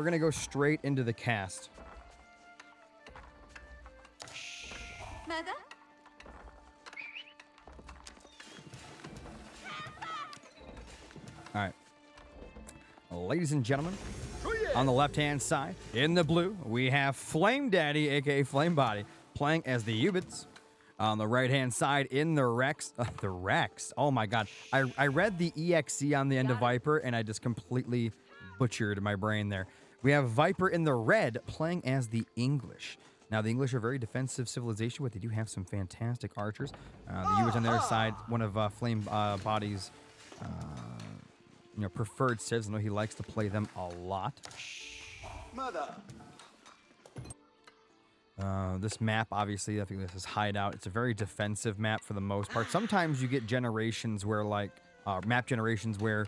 we're gonna go straight into the cast. ماذا؟ All right. Ladies and gentlemen, on the left-hand side, in the blue, we have Flame Daddy, aka Flame Body, playing as the Ubits. On the right-hand side, in the Rex, oh my god. I read the EXE on the end of Viper, and I just completely butchered my brain there. We have Viper in the red, playing as the English. Now, the English are a very defensive civilization, but they do have some fantastic archers. The Ubits on their side, one of Flame Body's preferred civs. I know he likes to play them a lot. This map, obviously, I think this is Hideout. It's a very defensive map for the most part. Sometimes you get generations where, map generations where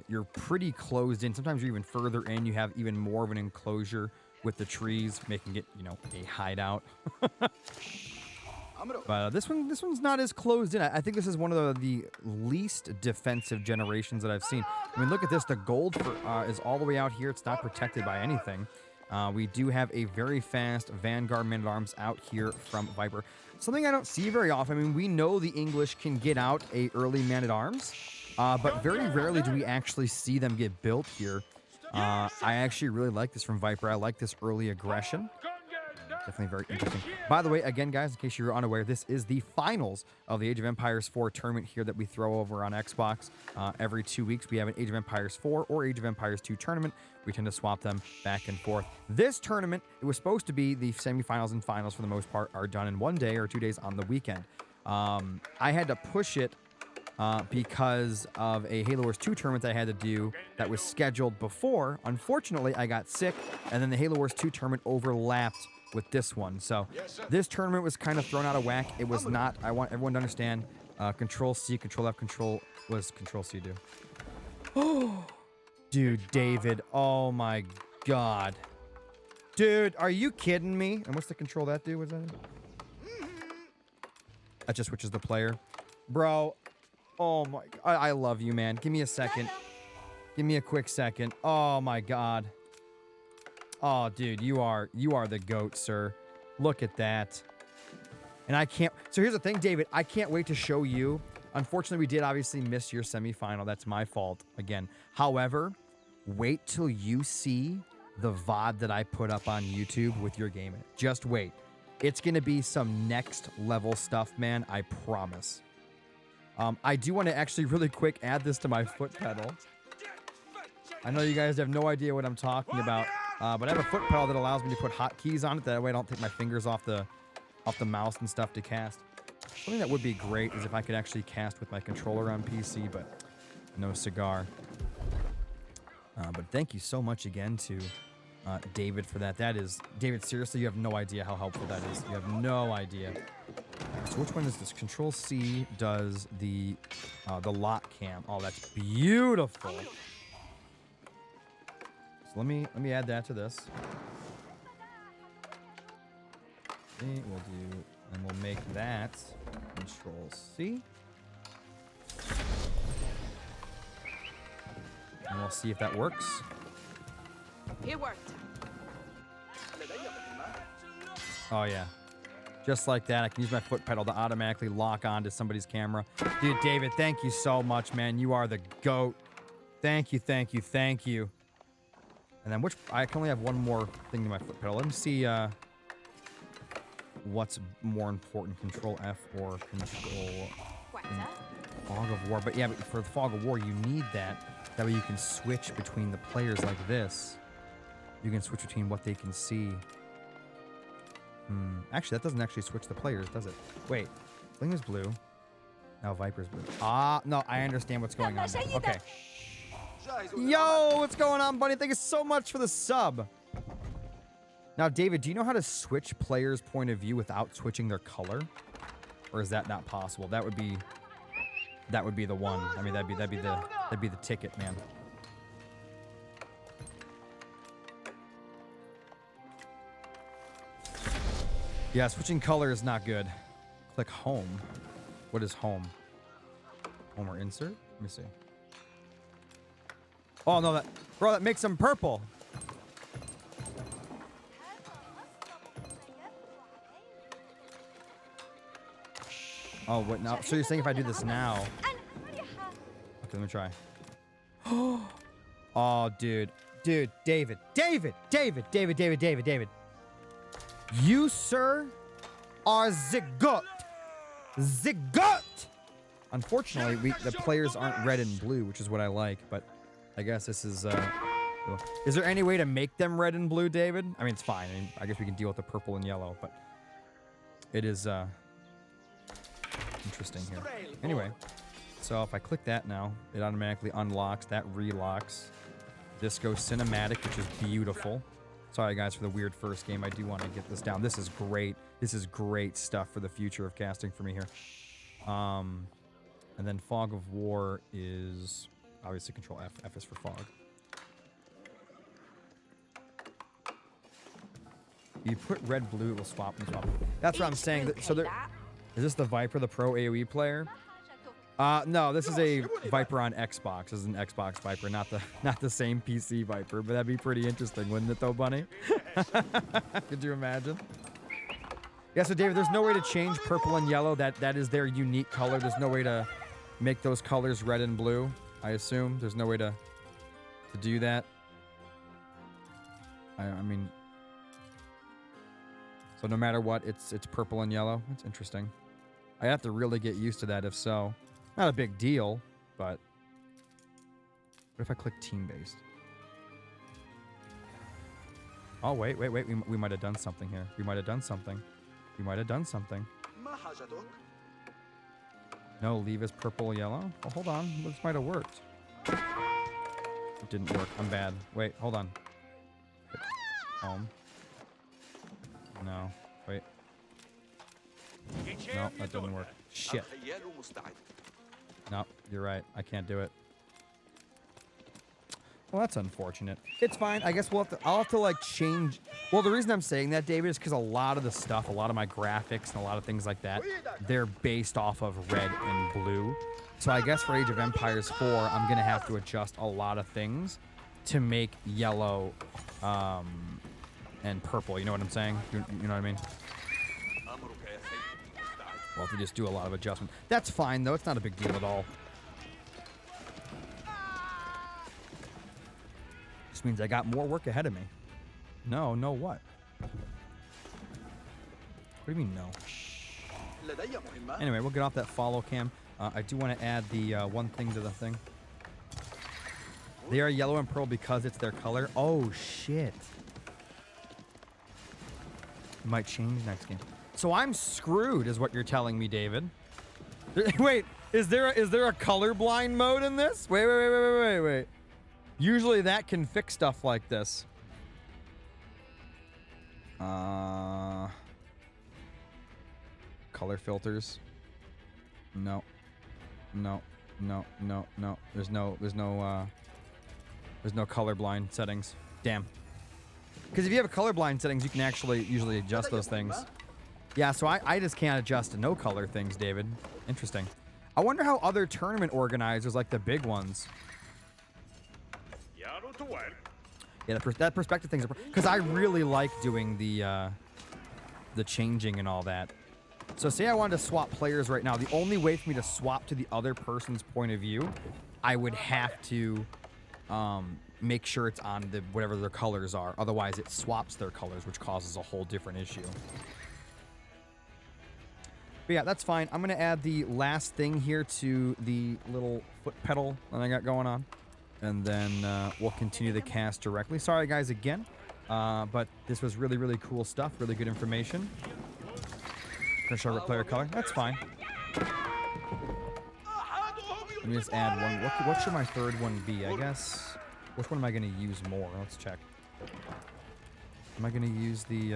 you're pretty closed in. Sometimes you're even further in. You have even more of an enclosure with the trees, making it, a hideout. But this one's not as closed in. I think this is one of the least defensive generations that I've seen. I mean, look at this. The gold is all the way out here. It's not protected by anything. We do have a very fast Vanguard Man-at-Arms out here from Viper. Something I don't see very often. I mean, we know the English can get out a early Man-at-Arms, but very rarely do we actually see them get built here. I actually really like this from Viper. I like this early aggression. Definitely very interesting. By the way, again, guys, in case you're unaware, this is the finals of the Age of Empires 4 tournament here that we throw over on Xbox. Every 2 weeks, we have an Age of Empires 4 or Age of Empires 2 tournament. We tend to swap them back and forth. This tournament, it was supposed to be the semifinals and finals for the most part are done in 1 day or 2 days on the weekend. I had to push it because of a Halo Wars 2 tournament that I had to do that was scheduled before. Unfortunately, I got sick, and then the Halo Wars 2 tournament overlapped with this one. So this tournament was kind of thrown out of whack. It was not, I want everyone to understand, Control C, Control F, Control C, dude. Oh, dude, David, oh my god. Dude, are you kidding me? And what's the control that do? What's that? That just switches the player. Bro, oh my, I love you, man. Give me a second. Give me a quick second. Oh my god. Oh, dude, you are the GOAT, sir. Look at that. And I can't... So here's the thing, David. I can't wait to show you. Unfortunately, we did obviously miss your semifinal. That's my fault, again. However, wait till you see the VOD that I put up on YouTube with your game in it. Just wait. It's going to be some next level stuff, man. I promise. I do want to actually really quick add this to my foot pedal. I know you guys have no idea what I'm talking about. But I have a foot pedal that allows me to put hotkeys on it. That way I don't take my fingers off the mouse and stuff to cast. Something that would be great is if I could actually cast with my controller on PC, but no cigar. But thank you so much again to David for that. That is... David, seriously, you have no idea how helpful that is. You have no idea. So which one is this? Control C does the lock cam. Oh, that's beautiful. Let me add that to this. Okay, we'll make that Control C. And we'll see if that works. It worked. Oh yeah. Just like that, I can use my foot pedal to automatically lock onto somebody's camera. Dude, David, thank you so much, man. You are the GOAT. Thank you, thank you, thank you. And then I can only have one more thing to my foot pedal. Let me see what's more important, Control F or Control Fog of War. But yeah, but for the Fog of War, you need that. That way you can switch between the players like this. You can switch between what they can see. Actually, that doesn't actually switch the players, does it? Wait, Fling is blue. Now Viper's blue. Ah, no, I understand what's going on now. Okay. Yo, what's going on, buddy? Thank you so much for the sub. Now, David, do you know how to switch players' point of view without switching their color? Or is that not possible? That would be the one. I mean, that'd be the ticket, man. Yeah, switching color is not good. Click home. What is home? Home or insert? Let me see. Oh, no, that makes them purple. Oh, what now? So you're saying if I do this now? Okay, let me try. Oh, dude. Dude, David. You, sir, are zigot. Unfortunately, the players aren't red and blue, which is what I like, but I guess this is, is there any way to make them red and blue, David? I mean, it's fine. I mean, I guess we can deal with the purple and yellow, but it is, interesting here. Anyway, so if I click that now, it automatically unlocks. That relocks. This goes cinematic, which is beautiful. Sorry, guys, for the weird first game. I do want to get this down. This is great. This is great stuff for the future of casting for me here. And then Fog of War is obviously Control F. F is for fog. You put red, blue, it will swap and swap. That's what I'm saying. So there, is this the Viper, the Pro AoE player? No, this is a Viper on Xbox. This is an Xbox Viper, not the same PC Viper. But that'd be pretty interesting, wouldn't it, though, Bunny? Could you imagine? Yeah. So, David, there's no way to change purple and yellow. That is their unique color. There's no way to make those colors red and blue. I assume there's no way to do that. I mean, so no matter what, it's purple and yellow. That's interesting. I have to really get used to that. If so. Not a big deal, but what if I click team-based? Oh, wait. We might have done something here. We might have done something. No, leave as purple, yellow. Oh, hold on. This might have worked. It didn't work. I'm bad. Wait, hold on. Home. No. Wait. No, that didn't work. Shit. No, you're right. I can't do it. Well, that's unfortunate. It's fine. I guess I'll have to like change. Well, the reason I'm saying that, David, is because a lot of the stuff, a lot of my graphics and a lot of things like that, they're based off of red and blue. So I guess for Age of Empires 4, I'm going to have to adjust a lot of things to make yellow and purple. You know what I'm saying? You know what I mean? Well, if we just do a lot of adjustment. That's fine, though. It's not a big deal at all. Just means I got more work ahead of me. No what? What do you mean, no? Anyway, we'll get off that follow cam. I do want to add the one thing to the thing. They are yellow and pearl because it's their color. Oh, shit. Might change next game. So I'm screwed, is what you're telling me, David. Wait, is there a colorblind mode in this? Wait. Usually that can fix stuff like this. Color filters. No. There's no colorblind settings. Damn. Because if you have a colorblind settings, you can actually usually adjust those things. Yeah, so I just can't adjust to no color things, David. Interesting. I wonder how other tournament organizers, like the big ones. Yeah, that perspective thing's because I really like doing the changing and all that. So say I wanted to swap players right now. The only way for me to swap to the other person's point of view, I would have to make sure it's on the whatever their colors are. Otherwise, it swaps their colors, which causes a whole different issue. But yeah, that's fine. I'm going to add the last thing here to the little foot pedal that I got going on. And then we'll continue the cast directly. Sorry, guys, again. But this was really, really cool stuff. Really good information. Gonna show player color. That's fine. Let me just add one. What should my third one be? I guess. Which one am I going to use more? Let's check. Am I going to use the...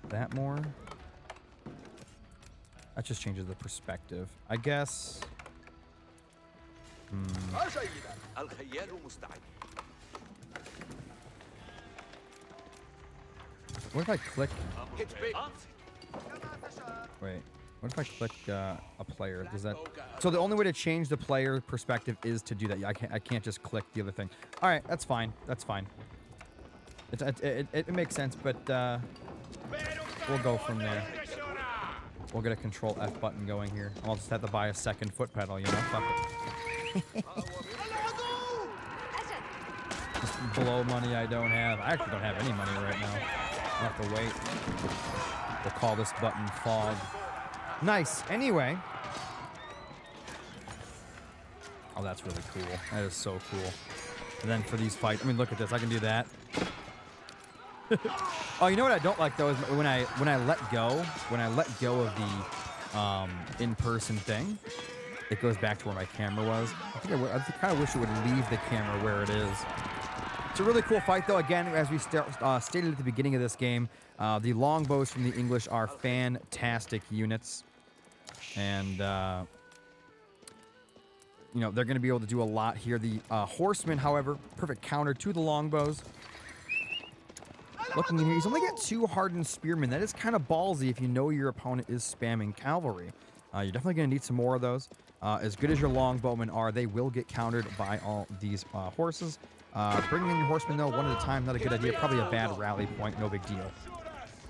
that more? That just changes the perspective. I guess... What if I click... Wait. What if I click a player? Does that... So the only way to change the player perspective is to do that. I can't just click the other thing. All right, that's fine. That's fine. It makes sense, but we'll go from there. We'll get a control F button going here. I'll just have to buy a second foot pedal, you know? Fuck it. Just blow money I don't have. I actually don't have any money right now. I'll have to wait. We'll call this button fog. Nice. Anyway. Oh, that's really cool. That is so cool. And then for these fights, I mean, look at this. I can do that. Oh, you know what I don't like though is when I let go of the in-person thing, it goes back to where my camera was. I kind of wish it would leave the camera where it is. It's a really cool fight though. Again, as we stated at the beginning of this game, the longbows from the English are fantastic units, and you know, they're going to be able to do a lot here. The horsemen, however, perfect counter to the longbows. Looking in here, he's only got 2 hardened spearmen. That is kind of ballsy if you know your opponent is spamming cavalry. You're definitely going to need some more of those. As good as your longbowmen are, they will get countered by all these horses. Bringing in your horsemen, though, one at a time, not a good idea. Probably a bad rally point, no big deal.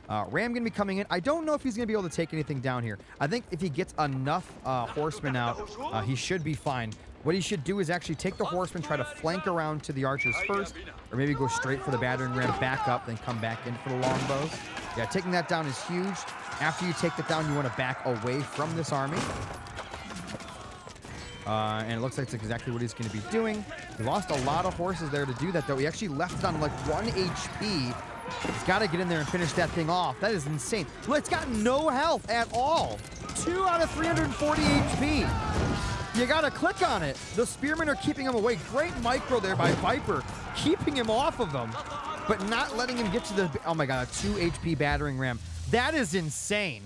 Ram going to be coming in. I don't know if he's going to be able to take anything down here. I think if he gets enough horsemen out, he should be fine. What he should do is actually take the horsemen, try to flank around to the archers first, or maybe go straight for the battering ram, back up, then come back in for the longbows. Yeah, taking that down is huge. After you take that down, you want to back away from this army. And it looks like it's exactly what he's going to be doing. He lost a lot of horses there to do that, though. He actually left it on like 1 HP. He's got to get in there and finish that thing off. That is insane. Well, it's got no health at all. 2 out of 340 HP. You got to click on it. The spearmen are keeping him away. Great micro there by Viper, keeping him off of them, but not letting him get to the... Oh my god, a 2 HP battering ram. That is insane.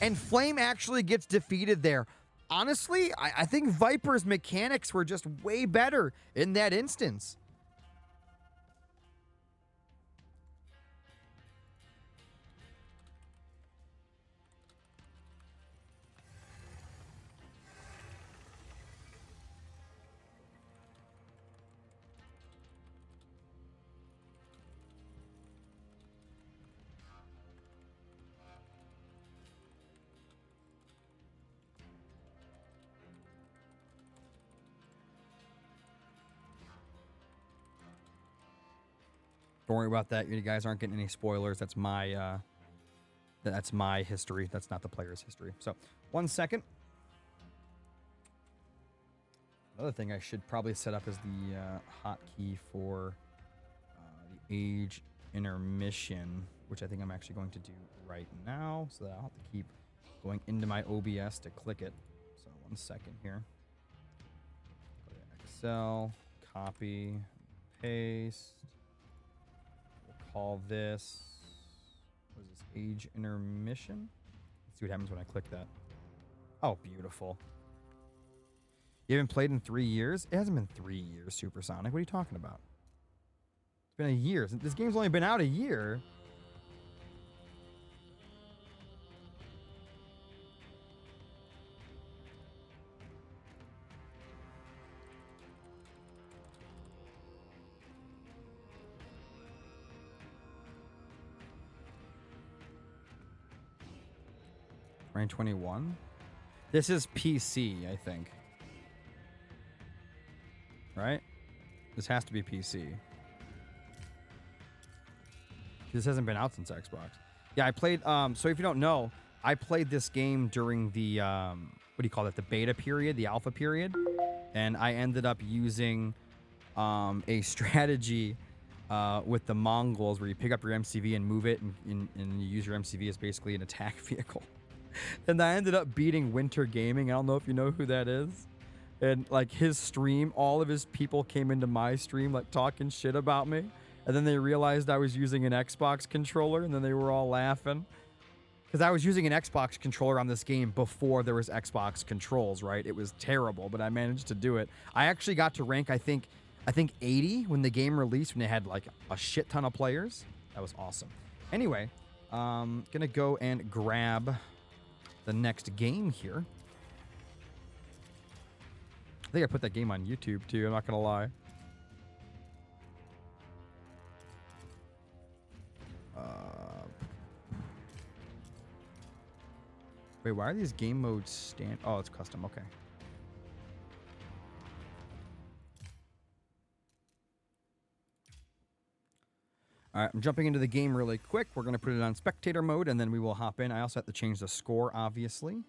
And Flame actually gets defeated there. Honestly, I think Viper's mechanics were just way better in that instance. Don't worry about that. You guys aren't getting any spoilers. That's my history. That's not the player's history. So, 1 second. Another thing I should probably set up is the hotkey for the age intermission, which I think I'm actually going to do right now, so that I'll have to keep going into my OBS to click it. So 1 second here. Go to Excel, copy, paste. Call this, what is this, age intermission? Let's see what happens when I click that. Oh, beautiful. You haven't played in 3 years? It hasn't been 3 years, Supersonic. What are you talking about? It's been a year. This game's only been out a year. Rank 21. This is PC, I think. Right? This has to be PC. This hasn't been out since Xbox. Yeah, I played, so if you don't know, I played this game during the, what do you call it? The beta period, the alpha period. And I ended up using a strategy with the Mongols where you pick up your MCV and move it, and you use your MCV as basically an attack vehicle. And I ended up beating Winter Gaming. I don't know if you know who that is. And like his stream, all of his people came into my stream like talking shit about me. And then they realized I was using an Xbox controller, and then they were all laughing. Because I was using an Xbox controller on this game before there was Xbox controls, right? It was terrible, but I managed to do it. I actually got to rank, I think 80 when the game released, when they had like a shit ton of players. That was awesome. Anyway, gonna go and grab the next game here. I think I put that game on YouTube too, I'm not gonna lie. Wait, why are these game modes stand? Oh, it's custom. Okay. All right, I'm jumping into the game really quick. We're going to put it on spectator mode, and then we will hop in. I also have to change the score, obviously.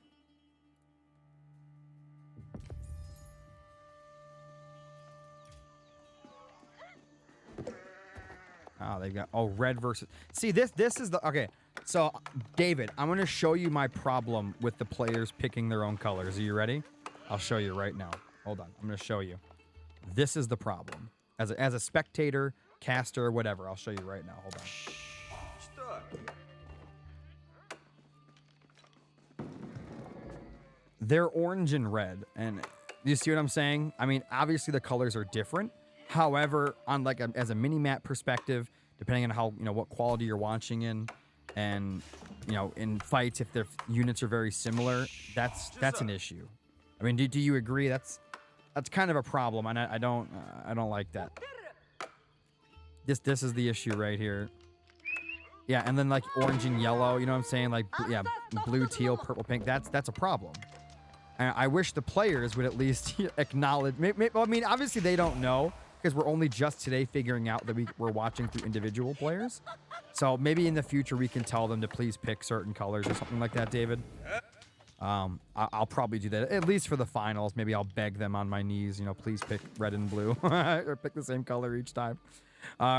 Oh, they've got red versus. See, this is the okay. So, David, I'm going to show you my problem with the players picking their own colors. Are you ready? I'll show you right now. Hold on. I'm going to show you. This is the problem. As a spectator, caster, whatever. I'll show you right now. Hold on. They're orange and red, and you see what I'm saying? I mean, obviously the colors are different. However, on like as a mini map perspective, depending on how what quality you're watching in, and in fights, if the units are very similar, that's an issue. I mean, do you agree? That's kind of a problem, and I don't like that. This is the issue right here. Yeah, and then like orange and yellow, you know what I'm saying? Like yeah, blue, teal, purple, pink. That's a problem. And I wish the players would at least acknowledge. I mean, obviously they don't know because we're only just today figuring out that we're watching through individual players. So maybe in the future we can tell them to please pick certain colors or something like that, David. I'll probably do that, at least for the finals. Maybe I'll beg them on my knees, please pick red and blue or pick the same color each time.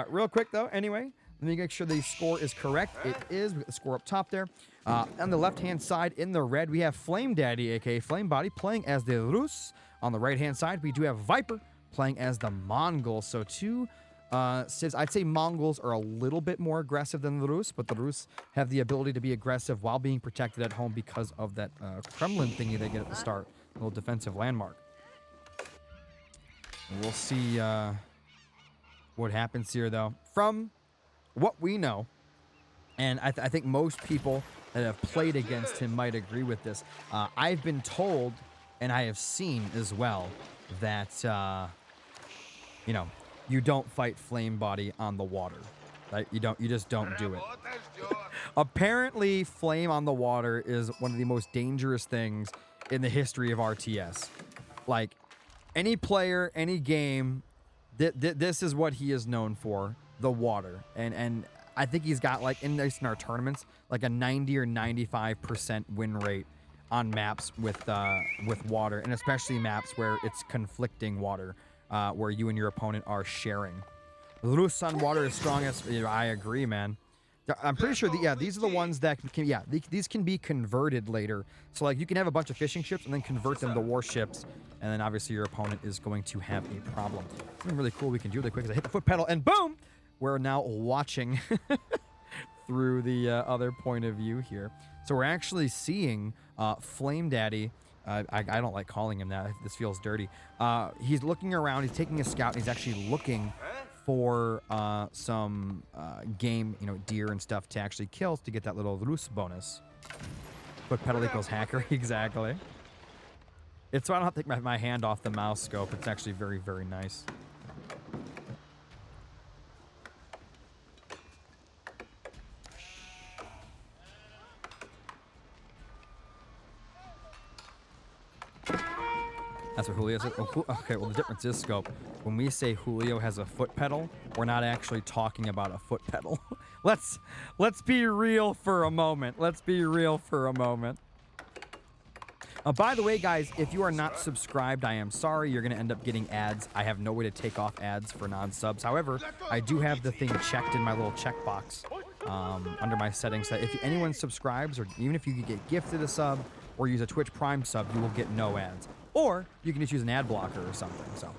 Real quick though, anyway, let me make sure the score is correct. It is. We got the score up top there. On the left-hand side in the red, we have Flame Daddy, aka Flame Body, playing as the Rus. On the right-hand side, we do have Viper playing as the Mongol. So two Civs. I'd say Mongols are a little bit more aggressive than the Rus, but the Rus have the ability to be aggressive while being protected at home because of that Kremlin thingy they get at the start, a little defensive landmark. And we'll see what happens here, though. From what we know, and I think most people that have played against him might agree with this. I've been told, and I have seen as well, that you don't fight Flame Body on the water. Right? You just don't do it. Apparently, Flame on the water is one of the most dangerous things in the history of RTS. Like, any player, any game, this is what he is known for, the water. And I think he's got, like, in our tournaments, like a 90 or 95% win rate on maps with water, and especially maps where it's conflicting water, where you and your opponent are sharing. Rus on water is strongest. I agree, man. I'm pretty sure these are the ones that these can be converted later. So like you can have a bunch of fishing ships and then convert them to warships, and then obviously your opponent is going to have a problem. Something really cool we can do really quick is I hit the foot pedal and boom, we're now watching through the other point of view here. So we're actually seeing Flame Daddy. I don't like calling him that. This feels dirty. He's looking around. He's taking a scout. And he's actually looking for some game, deer and stuff to actually kill to get that little Rus bonus. Foot pedal equals hacker. Exactly. It's so I don't have to take my hand off the mouse scope. It's actually very, very nice. That's what Julio said. Oh, okay, well, the difference is scope. When we say Julio has a foot pedal, we're not actually talking about a foot pedal. Let's be real for a moment. Let's be real for a moment. By the way, guys, if you are not subscribed, I am sorry. You're going to end up getting ads. I have no way to take off ads for non-subs. However, I do have the thing checked in my little checkbox under my settings that if anyone subscribes, or even if you get gifted a sub or use a Twitch Prime sub, you will get no ads. Or you can just use an ad blocker or something. So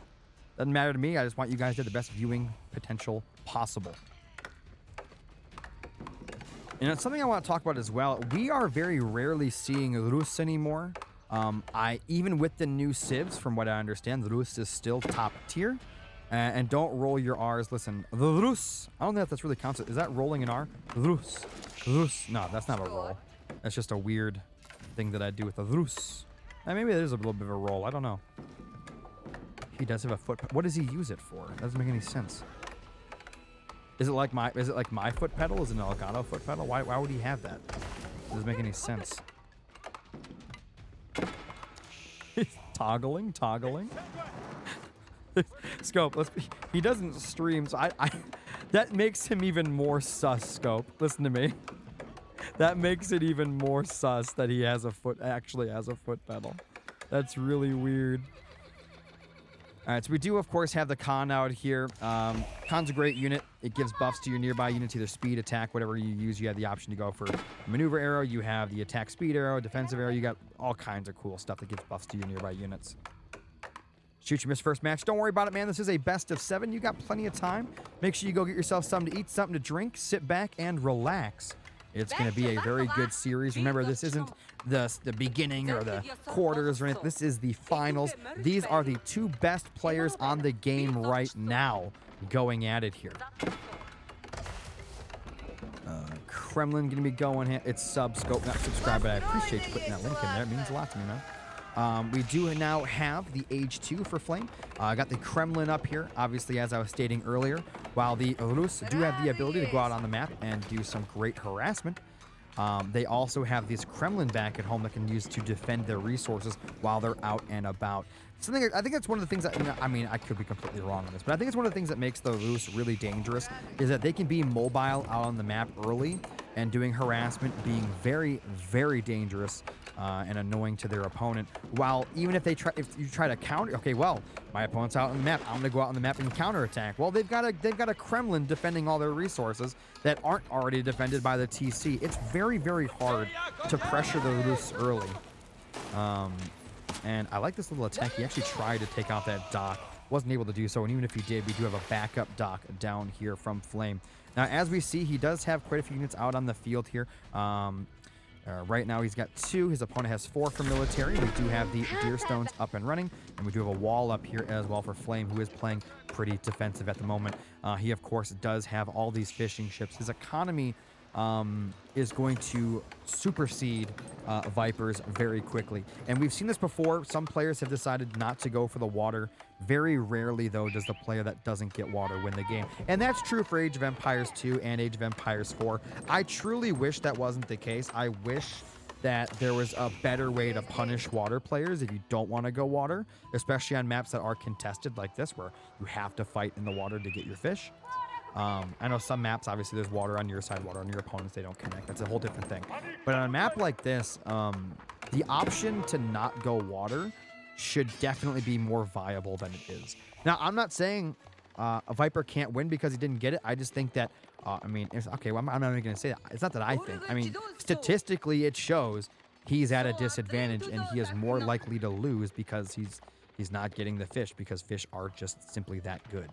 doesn't matter to me. I just want you guys to have the best viewing potential possible. And it's something I want to talk about as well. We are very rarely seeing Rus anymore. Even with the new civs, from what I understand, the Rus is still top tier. And don't roll your R's. Listen, the Rus. I don't think that's really counts. Is that rolling an R? Rus. Rus. No, that's not a roll. That's just a weird thing that I do with the Rus. Maybe there's a little bit of a roll. I don't know. He does have a foot. What does he use it for? That doesn't make any sense. Is it like my foot pedal? Is it an Elgato foot pedal? Why would he have that? It doesn't make any sense. Toggling. Scope, he doesn't stream, so I that makes him even more sus, Scope. Listen to me. That makes it even more sus that he actually has a foot pedal. That's really weird. All right, so we do, of course, have the Con out here. Con's a great unit. It gives buffs to your nearby units, either speed, attack, whatever you use. You have the option to go for maneuver arrow. You have the attack speed arrow, defensive arrow. You got all kinds of cool stuff that gives buffs to your nearby units. Shoot, you missed first match. Don't worry about it, man. This is a best of 7. You got plenty of time. Make sure you go get yourself something to eat, something to drink, sit back, and relax. It's going to be a very good series. Remember, this isn't the beginning or the quarters or anything. This is the finals. These are the 2 best players on the game right now going at it here. Kremlin going to be going. It's sub-scope, not subscribe, but I appreciate you putting that link in there. It means a lot to me, man. We do now have the Age 2 for Flame. I got the Kremlin up here, obviously, as I was stating earlier, while the Rus do have the ability to go out on the map and do some great harassment. They also have this Kremlin back at home that can use to defend their resources while they're out and about. Something I think that's one of the things that, I mean, I could be completely wrong on this, but I think it's one of the things that makes the Rus really dangerous is that they can be mobile out on the map early and doing harassment, being very, very dangerous and annoying to their opponent. While even if you try to counter, okay, well, my opponent's out on the map, I'm gonna go out on the map and counterattack. Well, they've got a Kremlin defending all their resources that aren't already defended by the TC. It's very, very hard to pressure the Rus early. And I like this little attack. He actually tried to take out that dock. Wasn't able to do so, and even if he did, we do have a backup dock down here from Flame. Now, as we see, he does have quite a few units out on the field here. Right now, he's got 2. His opponent has 4 for military. We do have the Deerstones up and running, and we do have a wall up here as well for Flame, who is playing pretty defensive at the moment. He, of course, does have all these fishing ships. His economy is going to supersede Vipers very quickly. And we've seen this before. Some players have decided not to go for the water. Very rarely, though, does the player that doesn't get water win the game. And that's true for Age of Empires 2 and Age of Empires 4. I truly wish that wasn't the case. I wish that there was a better way to punish water players if you don't want to go water, especially on maps that are contested like this, where you have to fight in the water to get your fish. I know some maps, obviously, there's water on your side, water on your opponents. They don't connect. That's a whole different thing. But on a map like this, the option to not go water should definitely be more viable than it is. Now, I'm not saying a Viper can't win because he didn't get it. I just think that, I mean, okay, well, I'm not even going to say that. It's not that I think. I mean, statistically, it shows he's at a disadvantage and he is more likely to lose because he's not getting the fish, because fish are just simply that good.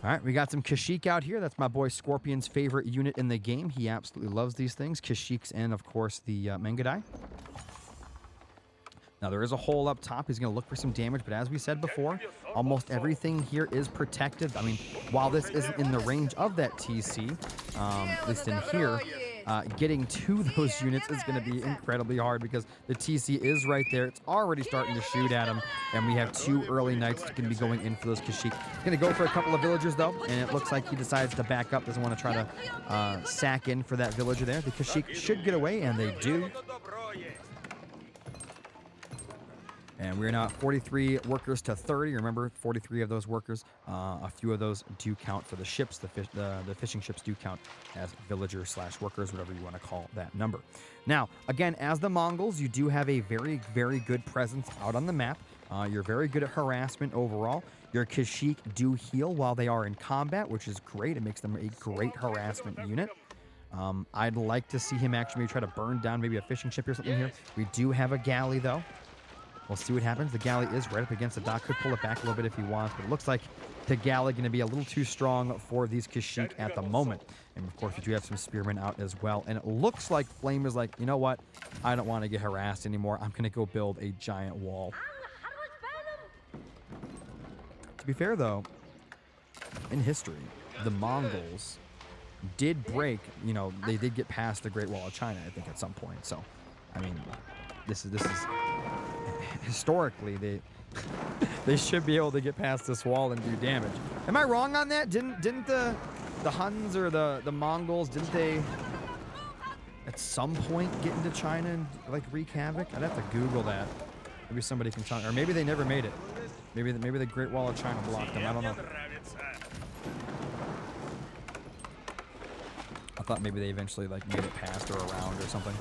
All right, we got some Kashyyyk out here. That's my boy Scorpion's favorite unit in the game. He absolutely loves these things. Kashyyyk's and, of course, the Mengadai. Now, there is a hole up top. He's going to look for some damage, but as we said before, almost everything here is protected. I mean, while this isn't in the range of that TC, at least in here, getting to those units is going to be incredibly hard because the TC is right there. It's already starting to shoot at him, and we have 2 early knights going to be going in for those Kashyyyk. Going to go for a couple of villagers, though, and it looks like he decides to back up, doesn't want to try to sack in for that villager there. The Kashyyyk should get away, and they do. And we're now at 43 workers to 30. Remember, 43 of those workers. A few of those do count for the ships. The fishing ships do count as villagers / workers, whatever you want to call that number. Now, again, as the Mongols, you do have a very, very good presence out on the map. You're very good at harassment overall. Your Kashyyyk do heal while they are in combat, which is great. It makes them a great harassment unit. I'd like to see him actually maybe try to burn down maybe a fishing ship or something here. We do have a galley, though. We'll see what happens. The galley is right up against the dock. Could pull it back a little bit if he wants, but it looks like the galley going to be a little too strong for these Kashyyyk at the moment. And of course, we do have some spearmen out as well. And it looks like Flame is like, you know what? I don't want to get harassed anymore. I'm going to go build a giant wall. To be fair, though, in history, the Mongols did break, you know, they did get past the Great Wall of China, I think, at some point. So, I mean, this is historically, they should be able to get past this wall and do damage. Am I wrong on that? Didn't the the Huns or the Mongols, didn't they at some point get into China and like wreak havoc? I'd have to Google that. Maybe somebody can tell me. Or maybe they never made it. Maybe the Great Wall of China blocked them. I don't know. I thought maybe they eventually like made it past or around or something.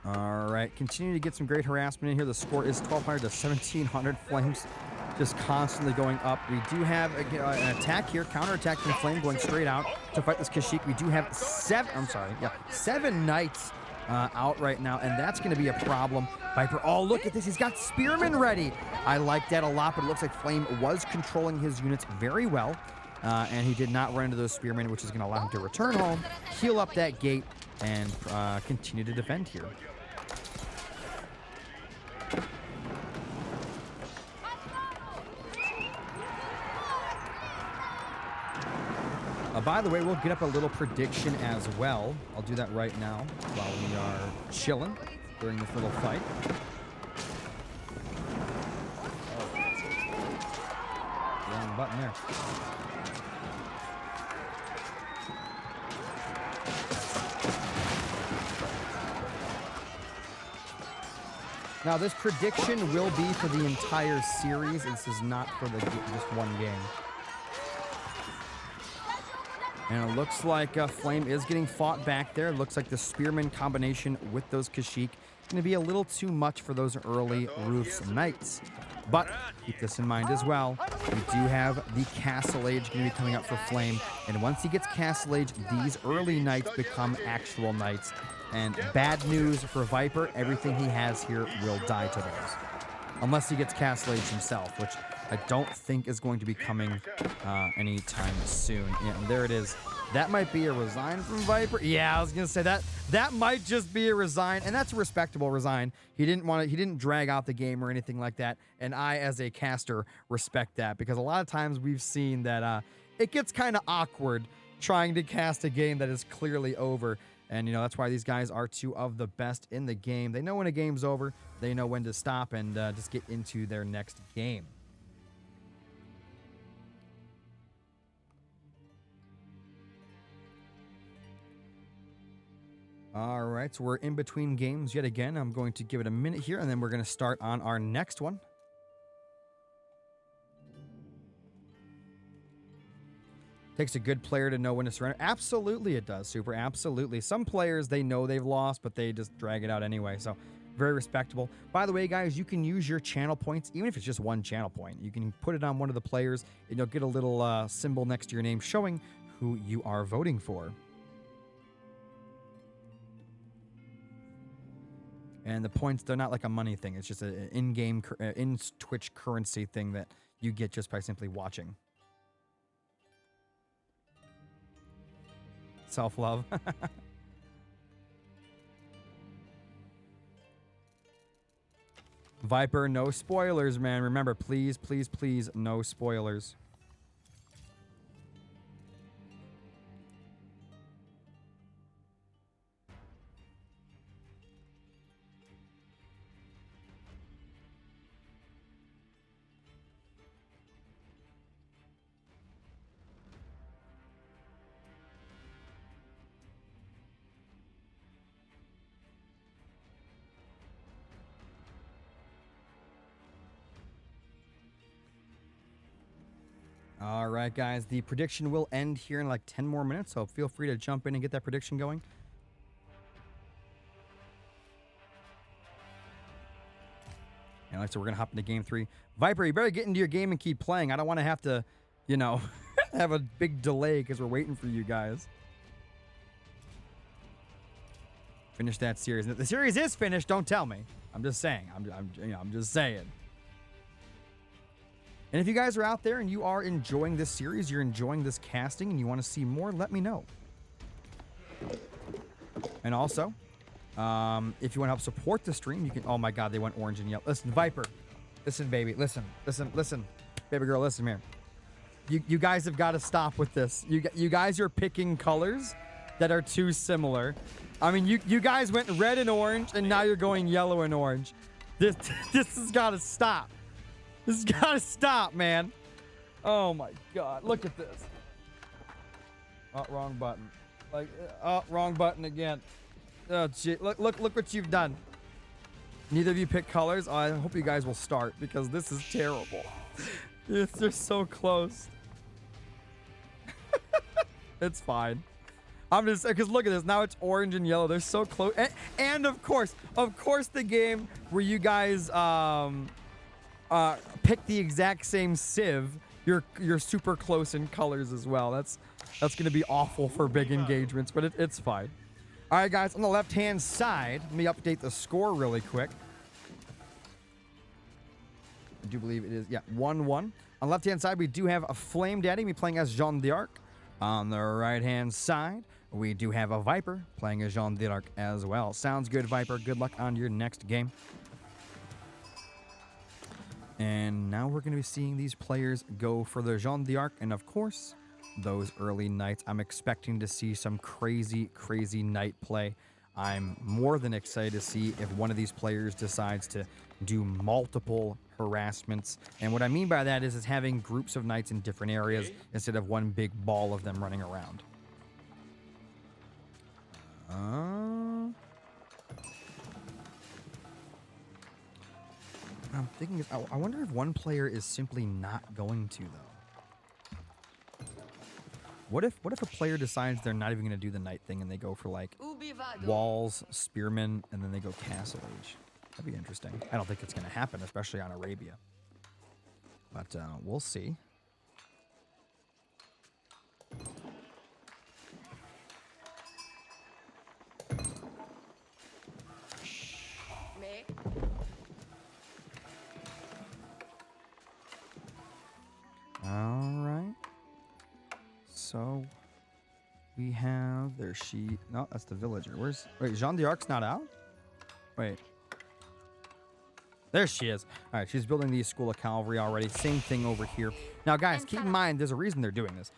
All right, continue to get some great harassment in here. The score is 1,200 to 1,700. Flames just constantly going up. We do have an attack here, counterattack from Flame going straight out to fight this Kashyyyk. We do have seven knights out right now, and that's going to be a problem. Viper, oh, look at this. He's got Spearmen ready. I like that a lot, but it looks like Flame was controlling his units very well, and he did not run into those Spearmen, which is going to allow him to return home, heal up that gate, and continue to defend here. By the way, we'll get up a little prediction as well. I'll do that right now while we are chilling during this little fight. Oh. Wrong button there. Now, this prediction will be for the entire series. This is not for just one game. And it looks like Flame is getting fought back there. It looks like the Spearman combination with those Kashyyyk is going to be a little too much for those early Roof's Knights. But keep this in mind as well. We do have the Castle Age going to be coming up for Flame. And once he gets Castle Age, these early Knights become actual Knights. And bad news for Viper, everything he has here will die to those. Unless he gets Castle Age himself, which I don't think is going to be coming anytime soon. Yeah, and there it is. That might be a resign from Viper. Yeah, I was gonna say that might just be a resign, and that's a respectable resign. He didn't drag out the game or anything like that. And I, as a caster, respect that, because a lot of times we've seen that it gets kind of awkward trying to cast a game that is clearly over. And, you know, that's why these guys are two of the best in the game. They know when a game's over. They know when to stop and just get into their next game. All right, so we're in between games yet again. I'm going to give it a minute here, and then we're going to start on our next one. Takes a good player to know when to surrender. Absolutely it does, Super. Absolutely. Some players, they know they've lost, but they just drag it out anyway. So very respectable. By the way, guys, you can use your channel points, even if it's just one channel point. You can put it on one of the players, and you'll get a little symbol next to your name showing who you are voting for. And the points, they're not like a money thing. It's just an in-game, in-Twitch currency thing that you get just by simply watching. Self-love. Viper, no spoilers, man. Remember, please, please, please, no spoilers. All right, guys, the prediction will end here in like 10 more minutes, so feel free to jump in and get that prediction going. And like, so we're going to hop into game 3. Viper, you better get into your game and keep playing. I don't want to have to, you know, have a big delay because we're waiting for you guys. Finish that series. The series is finished, don't tell me. I'm just saying. I'm just saying. And if you guys are out there and you are enjoying this series, you're enjoying this casting, and you want to see more, let me know. And also, if you want to help support the stream, you can... Oh, my God, they went orange and yellow. Listen, Viper. Listen, baby. Listen. Baby girl, listen here. You guys have got to stop with this. You guys are picking colors that are too similar. I mean, you guys went red and orange, and now you're going yellow and orange. This has got to stop. This has gotta stop, man. Oh my god. Look at this. Oh, wrong button. Like, oh, wrong button again. Oh, gee. Look what you've done. Neither of you pick colors. Oh, I hope you guys will start because this is terrible. They're so close. It's fine. I'm just, because look at this. Now it's orange and yellow. They're so close. And of course, the game where you guys pick the exact same civ, you're super close in colors as well. That's going to be awful for big engagements, but it's fine. All right, guys, on the left-hand side, let me update the score really quick. I do believe it is, 1-1. On the left-hand side, we do have a Flame Daddy, me playing as Jeanne d'Arc. On the right-hand side, we do have a Viper playing as Jeanne d'Arc as well. Sounds good, Viper. Good luck on your next game. And now we're going to be seeing these players go for the Jeanne d'Arc, and of course, those early knights. I'm expecting to see some crazy, crazy knight play. I'm more than excited to see if one of these players decides to do multiple harassments. And what I mean by that is having groups of knights in different areas instead of one big ball of them running around. I'm thinking, I wonder if one player is simply not going to, though. What if a player decides they're not even going to do the knight thing and they go for like walls, spearmen, and then they go castle age? That'd be interesting. I don't think it's going to happen, especially on Arabia. But we'll see. All right. So we have no, that's the villager. Wait, Jeanne d'Arc's not out? Wait. There she is. All right, she's building the School of Cavalry already. Same thing over here. Now, guys, keep in mind, there's a reason they're doing this.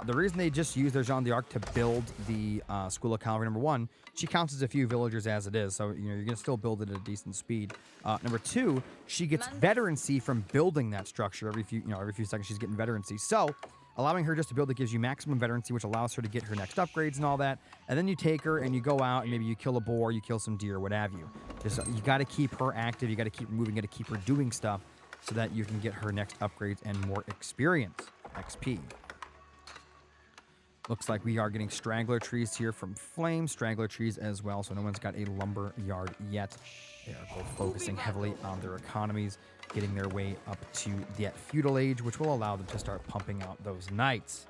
The reason they just use their Jeanne d'Arc to build the School of Cavalry, number one, she counts as a few villagers as it is, so you're going to still build it at a decent speed. Number two, she gets veterancy from building that structure every few seconds. She's getting veterancy. So allowing her just to build it gives you maximum veterancy, which allows her to get her next upgrades and all that. And then you take her and you go out and maybe you kill a boar, you kill some deer, what have you. You got to keep her active. You got to keep moving. You got to keep her doing stuff so that you can get her next upgrades and more experience, XP. Looks like we are getting straggler trees here from Flame, straggler trees as well, so no one's got a lumber yard yet. They are both focusing heavily on their economies, getting their way up to that feudal age, which will allow them to start pumping out those knights.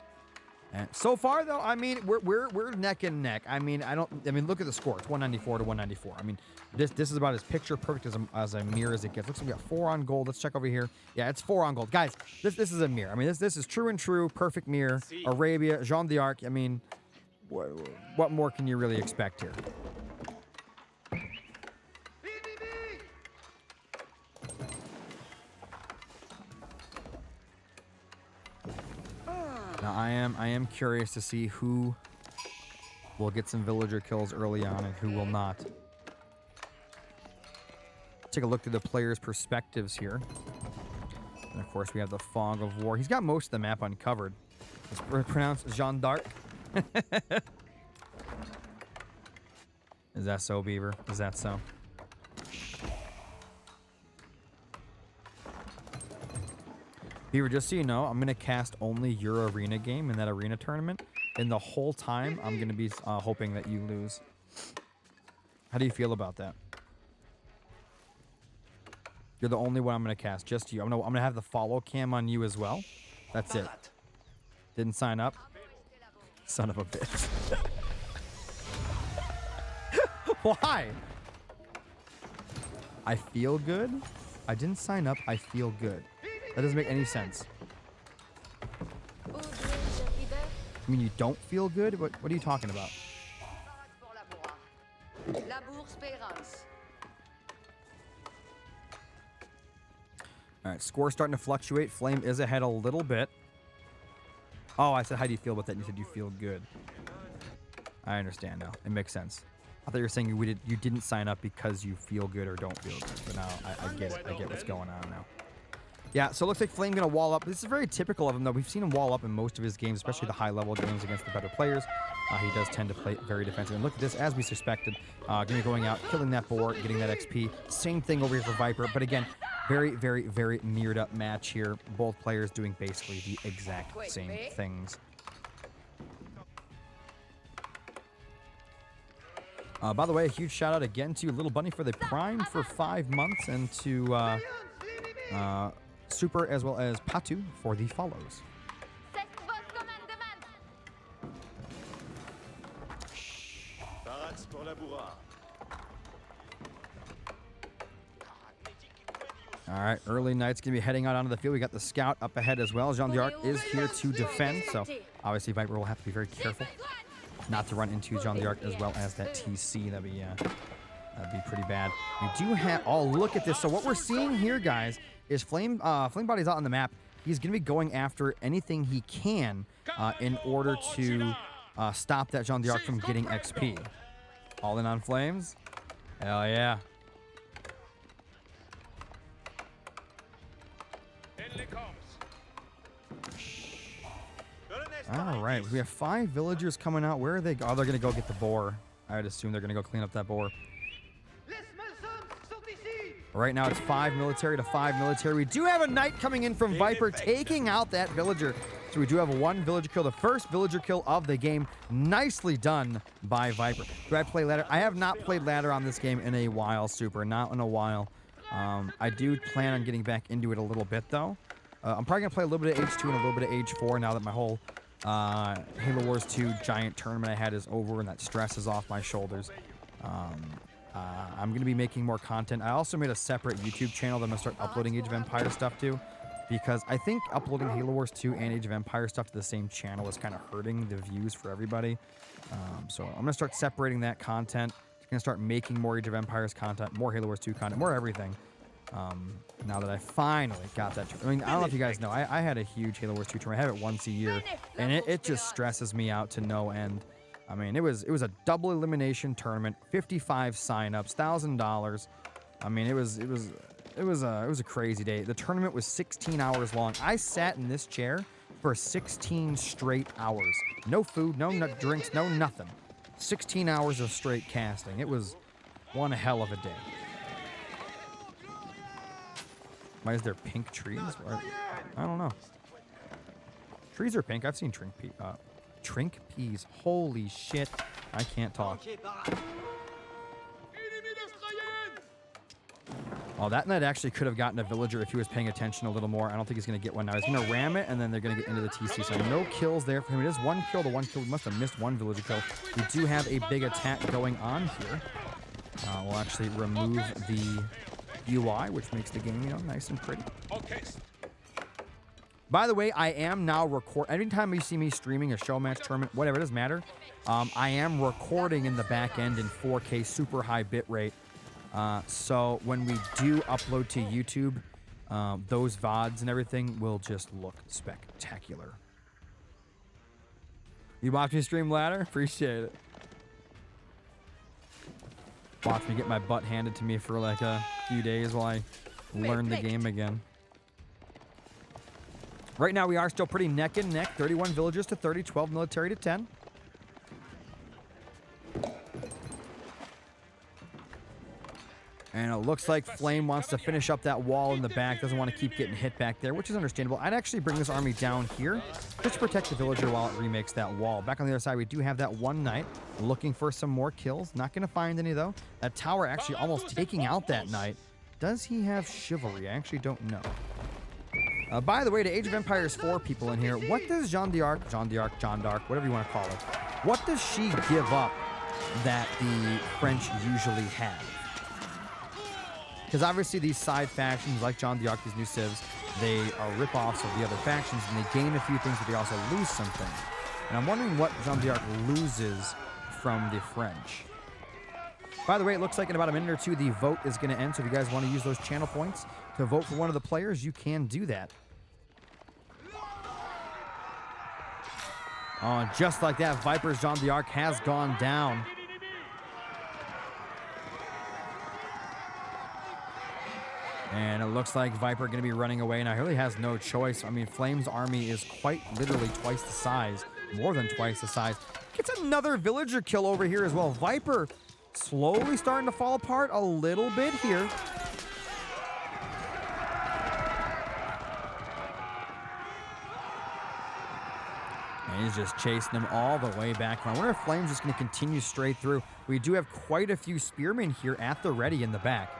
And so far, though, I mean, we're neck and neck. I mean, look at the score. It's 194 to 194. I mean, this is about as picture perfect as a mirror as it gets. Looks like we got 4 on gold. Let's check over here. Yeah, it's 4 on gold. Guys, this is a mirror. I mean, this is true and true, perfect mirror. Arabia, Jeanne d'Arc. I mean, what more can you really expect here? Now, I am curious to see who will get some villager kills early on and who will not. Take a look through the players' perspectives here. And of course, we have the Fog of War. He's got most of the map uncovered. It's pronounced Jeanne d'Arc. Is that so, Beaver? Is that so? Beaver, just so you know, I'm going to cast only your arena game in that arena tournament. And the whole time, I'm going to be hoping that you lose. How do you feel about that? You're the only one I'm going to cast, just you. I'm gonna have the follow cam on you as well. That's it. Didn't sign up? Son of a bitch. Why? I feel good? I didn't sign up. I feel good. That doesn't make any sense. I mean, you don't feel good? What are you talking about? All right, score starting to fluctuate. Flame is ahead a little bit. Oh, I said, how do you feel about that? And you said you feel good. I understand now. It makes sense. I thought you were saying you didn't sign up because you feel good or don't feel good. But now I get it. I get what's going on now. Yeah, so it looks like Flame going to wall up. This is very typical of him, though. We've seen him wall up in most of his games, especially the high-level games against the better players. He does tend to play very defensive. And look at this, as we suspected. Going to be going out, killing that boar, getting that XP. Same thing over here for Viper. But again, very, very, very mirrored up match here. Both players doing basically the exact same things. By the way, a huge shout out again to Little Bunny for the Prime for 5 months, and to Super as well as Patu for the follows. All right, early Knight's going to be heading out onto the field. We got the scout up ahead as well. Jean d'Arc is here to defend, so obviously Viper will have to be very careful not to run into Jean d'Arc as well as that TC. That'd be pretty bad. We do have... Oh, look at this. So what we're seeing here, guys, is Flame Body's out on the map. He's going to be going after anything he can in order to stop that Jean d'Arc from getting XP. All in on Flames? Hell yeah. All right, we have 5 villagers coming out. Where are they? Oh, they're going to go get the boar. I would assume they're going to go clean up that boar. Right now, it's 5 military to 5 military. We do have a knight coming in from Viper, taking out that villager. So we do have 1 villager kill, the first villager kill of the game. Nicely done by Viper. Do I play ladder? I have not played ladder on this game in a while, Super. Not in a while. I do plan on getting back into it a little bit, though. I'm probably going to play a little bit of H2 and a little bit of H4 now that my whole Halo Wars 2 giant tournament I had is over and that stress is off my shoulders. I'm going to be making more content. I also made a separate YouTube channel that I'm going to start uploading Age of Empires stuff to, because I think uploading Halo Wars 2 and Age of Empires stuff to the same channel is kind of hurting the views for everybody. So I'm going to start separating that content. I'm going to start making more Age of Empires content, more Halo Wars 2 content, more everything. Now that I finally got that. I mean, I don't know if you guys know, I had a huge Halo Wars 2 tournament. I have it once a year, and it just stresses me out to no end. I mean, it was a double elimination tournament, 55 signups, $1,000. I mean, it was a crazy day. The tournament was 16 hours long. I sat in this chair for 16 straight hours. No food, no drinks, no nothing. 16 hours of straight casting. It was one hell of a day. Why is there pink trees? I don't know. Trees are pink. I've seen trink peas. Holy shit. I can't talk. Oh, that knight actually could have gotten a villager if he was paying attention a little more. I don't think he's going to get one now. He's going to ram it, and then they're going to get into the TC. So no kills there for him. It is 1 kill to 1 kill. We must have missed 1 villager kill. We do have a big attack going on here. We'll actually remove the UI, which makes the game, nice and pretty. Okay. By the way, I am now recording. Every time you see me streaming a show match tournament, whatever, it doesn't matter. I am recording in the back end in 4K super high bit rate. So when we do upload to YouTube, those VODs and everything will just look spectacular. You watch me stream ladder? Appreciate it. Watch me get my butt handed to me for like a few days while I learn the game again. Right now, we are still pretty neck and neck. 31 villagers to 30, 12 military to 10. And it looks like Flame wants to finish up that wall in the back. Doesn't want to keep getting hit back there, which is understandable. I'd actually bring this army down here just to protect the villager while it remakes that wall. Back on the other side, we do have that 1 knight looking for some more kills. Not going to find any, though. That tower actually almost taking out that knight. Does he have chivalry? I actually don't know. By the way, to Age of Empires 4 people in here, what does Jean d'Arc, whatever you want to call it, what does she give up that the French usually have? Because obviously these side factions like Jean d'Arc, these new civs, they are rip-offs of the other factions, and they gain a few things, but they also lose some things. And I'm wondering what Jean d'Arc loses from the French. By the way, it looks like in about a minute or two, the vote is going to end. So if you guys want to use those channel points to vote for one of the players, you can do that. Oh, and just like that, Viper's Jean d'Arc has gone down. And it looks like Viper going to be running away. Now, he really has no choice. I mean, Flame's army is quite literally twice the size. More than twice the size. Gets another villager kill over here as well. Viper slowly starting to fall apart a little bit here. And he's just chasing him all the way back. I wonder if Flame's just going to continue straight through. We do have quite a few spearmen here at the ready in the back.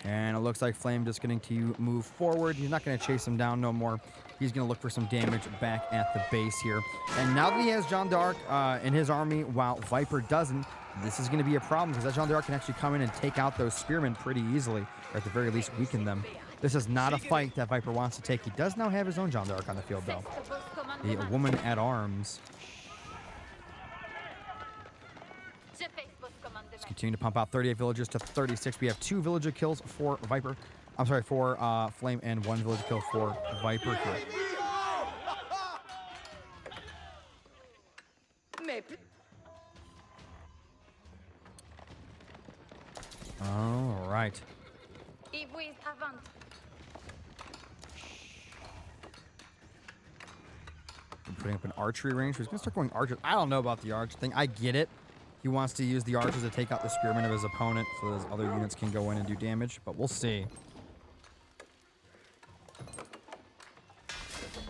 And it looks like Flame just going to move forward. He's not going to chase him down no more. He's going to look for some damage back at the base here. And now that he has Jeanne d'Arc in his army, while Viper doesn't, this is going to be a problem because that Jeanne d'Arc can actually come in and take out those spearmen pretty easily, or at the very least weaken them. This is not a fight that Viper wants to take. He does now have his own Jeanne d'Arc on the field, though. The woman at arms. Let's continue to pump out 38 villagers to 36. We have 2 villager kills for Viper. I'm sorry, for Flame, and 1 villager kill for Viper here. All right. I'm putting up an archery range. He's going to start going archers. I don't know about the archer thing. I get it. He wants to use the archers to take out the spearmen of his opponent so those other units can go in and do damage, but we'll see.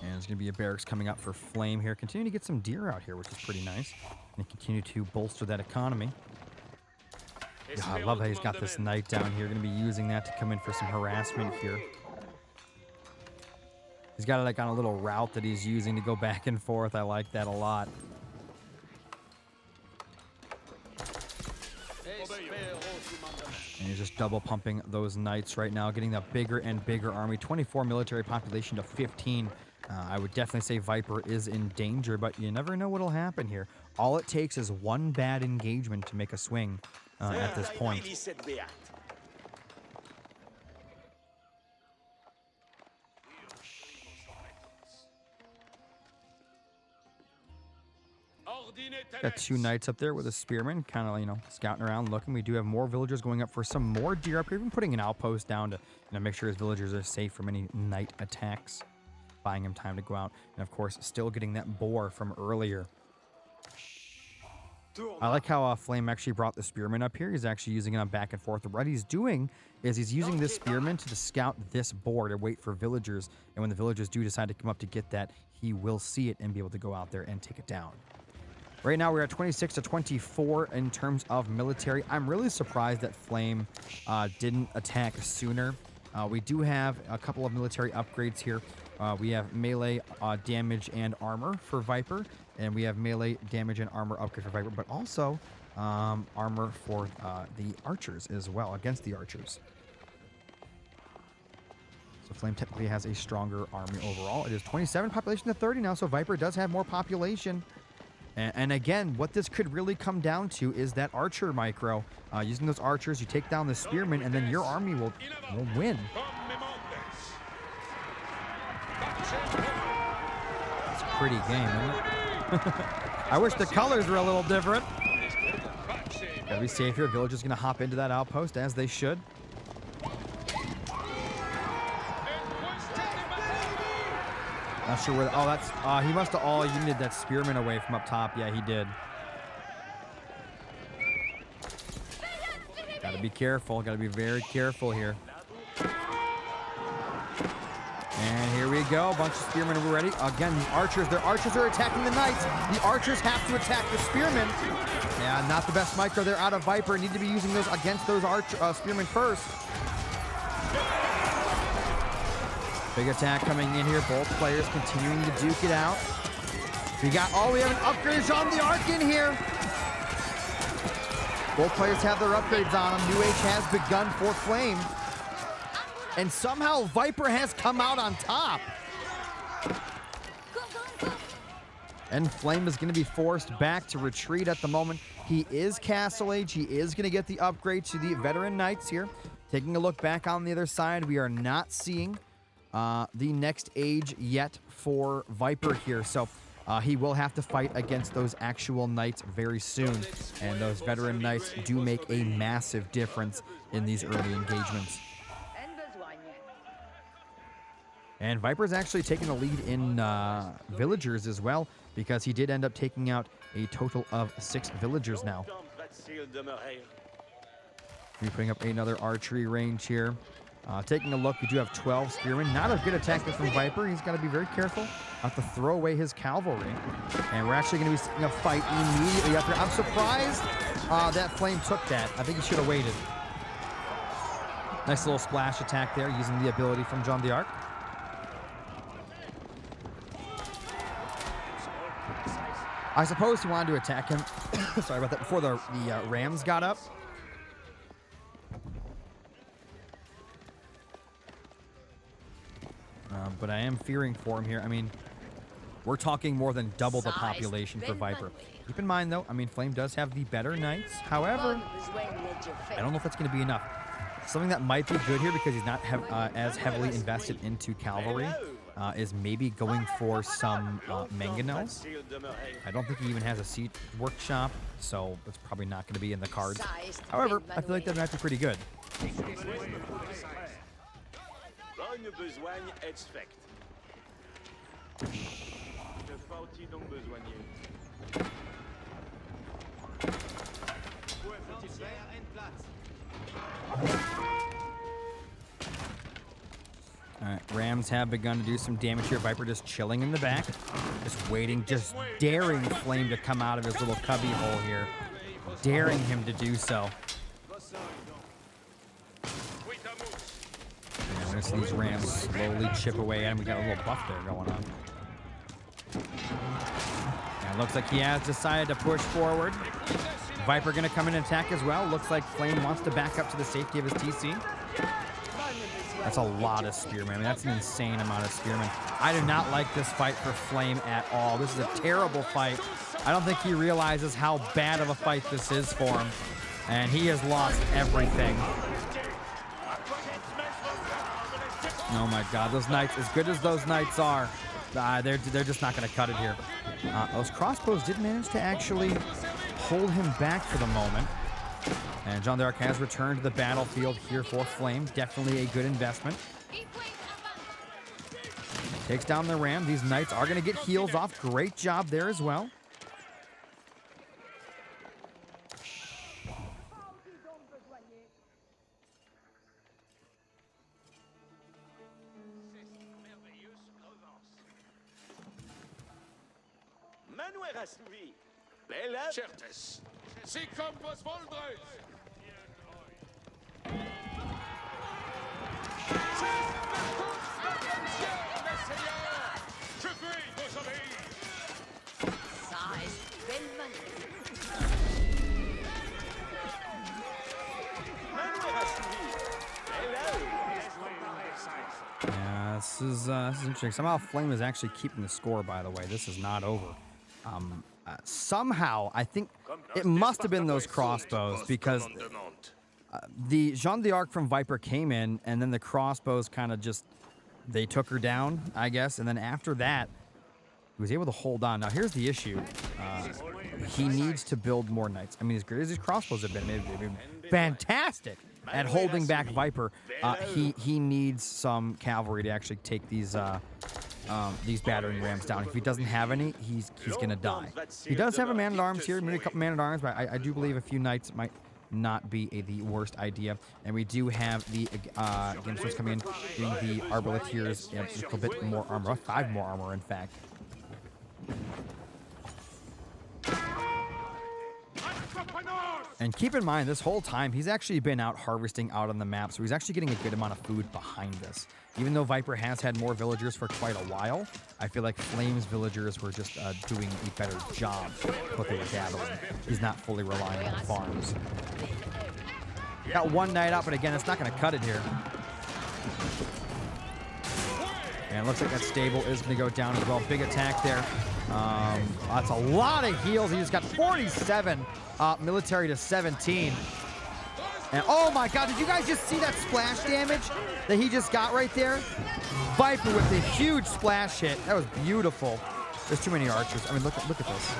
And there's going to be a barracks coming up for Flame here. Continue to get some deer out here, which is pretty nice. And continue to bolster that economy. Yeah, I love how he's got this knight down here. Going to be using that to come in for some harassment here. He's got it like on a little route that he's using to go back and forth. I like that a lot. And he's just double pumping those knights right now, getting a bigger and bigger army. 24 military population to 15. I would definitely say Viper is in danger, but you never know what'll happen here. All it takes is one bad engagement to make a swing at this point. Got 2 knights up there with a spearman, kind of, you know, scouting around, looking. We do have more villagers going up for some more deer up here, even putting an outpost down to, you know, make sure his villagers are safe from any night attacks, buying him time to go out. And of course, still getting that boar from earlier. I like how Flame actually brought the spearman up here. He's actually using it on back and forth. What he's doing is he's using this spearman to scout this boar to wait for villagers. And when the villagers do decide to come up to get that, he will see it and be able to go out there and take it down. Right now, we're at 26 to 24 in terms of military. I'm really surprised that Flame didn't attack sooner. We do have a couple of military upgrades here. We have melee damage and armor for Viper, and we have melee damage and armor upgrade for Viper, but also armor for the archers as well, against the archers. So Flame technically has a stronger army overall. It is 27 population to 30 now, so Viper does have more population. And again, what this could really come down to is that archer micro. Using those archers, you take down the spearmen, and then your army will win. It's a pretty game, isn't it? I wish the colors were a little different. Gotta be safe here. Village is gonna hop into that outpost, as they should. Not sure where. Oh, that's. He must have all unted that spearman away from up top. Yeah, he did. Gotta be careful. Gotta be very careful here. And here we go. A bunch of spearmen are ready. Again, the archers. Their archers are attacking the knights. The archers have to attack the spearmen. Yeah, not the best micro there out of Viper. Need to be using those against those spearmen first. Big attack coming in here. Both players continuing to duke it out. We have an upgrade on the arc in here. Both players have their upgrades on them. New Age has begun for Flame. And somehow Viper has come out on top. And Flame is going to be forced back to retreat at the moment. He is Castle Age. He is going to get the upgrade to the Veteran Knights here. Taking a look back on the other side, we are not seeing the next age yet for Viper here. So he will have to fight against those actual knights very soon. And those veteran knights do make a massive difference in these early engagements. And Viper's actually taking the lead in villagers as well, because he did end up taking out a total of 6 villagers now. We're putting up another archery range here. Taking a look, we do have 12 spearmen. Not a good attack there from Viper. He's got to be very careful not to throw away his cavalry. And we're actually going to be seeing a fight immediately after. I'm surprised that Flame took that. I think he should have waited. Nice little splash attack there using the ability from Jean d'Arc. I suppose he wanted to attack him. Sorry about that. Before the Rams got up. But I am fearing for him here. I mean, we're talking more than double the population for Viper. Keep in mind, though, I mean, Flame does have the better knights. However, I don't know if that's going to be enough. Something that might be good here, because he's not as heavily invested into cavalry, is maybe going for some mangonels. I don't think he even has a seed workshop, so it's probably not going to be in the cards. However, I feel like that might be pretty good. Alright, Rams have begun to do some damage here. Viper just chilling in the back. Just waiting, just daring Flame to come out of his little cubby hole here. Daring him to do so. Yeah, we're going to see these Rams slowly chip away at him. We got a little buff there going on. Yeah, it looks like he has decided to push forward. Viper going to come in and attack as well. Looks like Flame wants to back up to the safety of his TC. That's a lot of spearmen. I mean, that's an insane amount of spearmen. I do not like this fight for Flame at all. This is a terrible fight. I don't think he realizes how bad of a fight this is for him. And he has lost everything. Oh my God, those knights, as good as those knights are, they're just not going to cut it here. Those crossbows did manage to actually hold him back for the moment. And Jean d'Arc has returned to the battlefield here for Flame. Definitely a good investment. Takes down the Ram. These knights are going to get heals off. Great job there as well. Certes, si comme vos voldres. Je prie vos obéir. Yeah, this is interesting. Somehow Flame is actually keeping the score, by the way. This is not over. Somehow, I think it must have been those crossbows, because the Jean d'Arc from Viper came in, and then the crossbows kind of just, they took her down, I guess. And then after that, he was able to hold on. Now, here's the issue. He needs to build more knights. I mean, as great as these crossbows have been, they've been fantastic at holding back Viper. He needs some cavalry to actually take these battering rams down. If he doesn't have any, he's gonna die. He does have a man-at-arms here, maybe a couple man-at-arms, but I do believe a few knights might not be the worst idea. And we do have the Gamesters coming in, doing the Arbaletiers, a little bit more armor, 5 more armor, in fact. And keep in mind, this whole time, he's actually been out harvesting out on the map, so he's actually getting a good amount of food behind this. Even though Viper has had more villagers for quite a while, I feel like Flame's villagers were just doing a better job with what they were gathering. He's not fully relying on farms. Got one knight up, but again, it's not going to cut it here. And it looks like that stable is going to go down as well. Big attack there. That's a lot of heals. He just got 47 military to 17. And oh my God, did you guys just see that splash damage that he just got right there? Viper with a huge splash hit. That was beautiful. There's too many archers. I mean, look at this.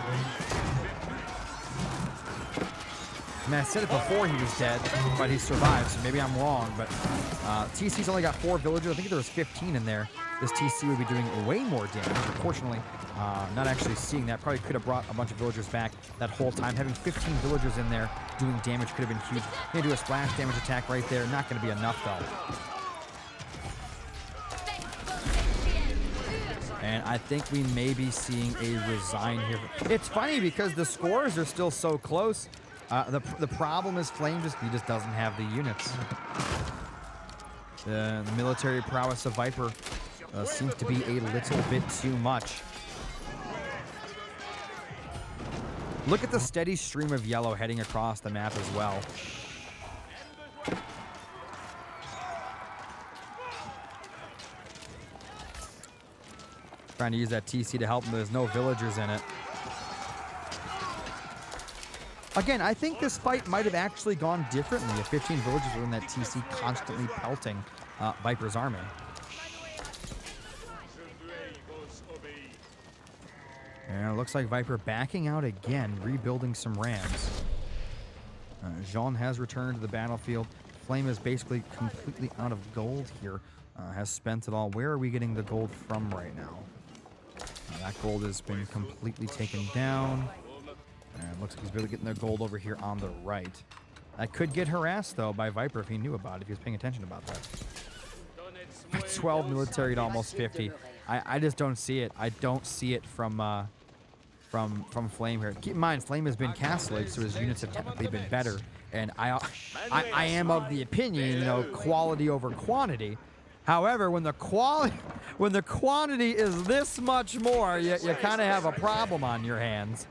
I mean, I said it before he was dead, but he survived, so maybe I'm wrong. But TC's only got 4 villagers. I think there was 15 in there. This TC would be doing way more damage. Unfortunately, not actually seeing that. Probably could have brought a bunch of villagers back that whole time. Having 15 villagers in there doing damage could have been huge. Gonna do a splash damage attack right there. Not going to be enough, though. And I think we may be seeing a resign here. It's funny because the scores are still so close. The problem is Flamme he just doesn't have the units. The military prowess of Viper seems to be a little bit too much. Look at the steady stream of yellow heading across the map as well. Trying to use that TC to help him, but there's no villagers in it. Again, I think this fight might have actually gone differently if 15 villagers were in that TC constantly pelting Viper's army. And it looks like Viper backing out again, rebuilding some rams. Jean has returned to the battlefield. Flamme is basically completely out of gold here. Has spent it all. Where are we getting the gold from right now? That gold has been completely taken down. And it looks like he's really getting the gold over here on the right. That could get harassed, though, by Viper if he knew about it, if he was paying attention about that. 12 military to almost 50. I just don't see it. I don't see it from Flamme here. Keep in mind, Flamme has been castellated, so his units have technically been better. And I am of the opinion, you know, quality over quantity. However, when the quantity is this much more, you kind of have a problem on your hands.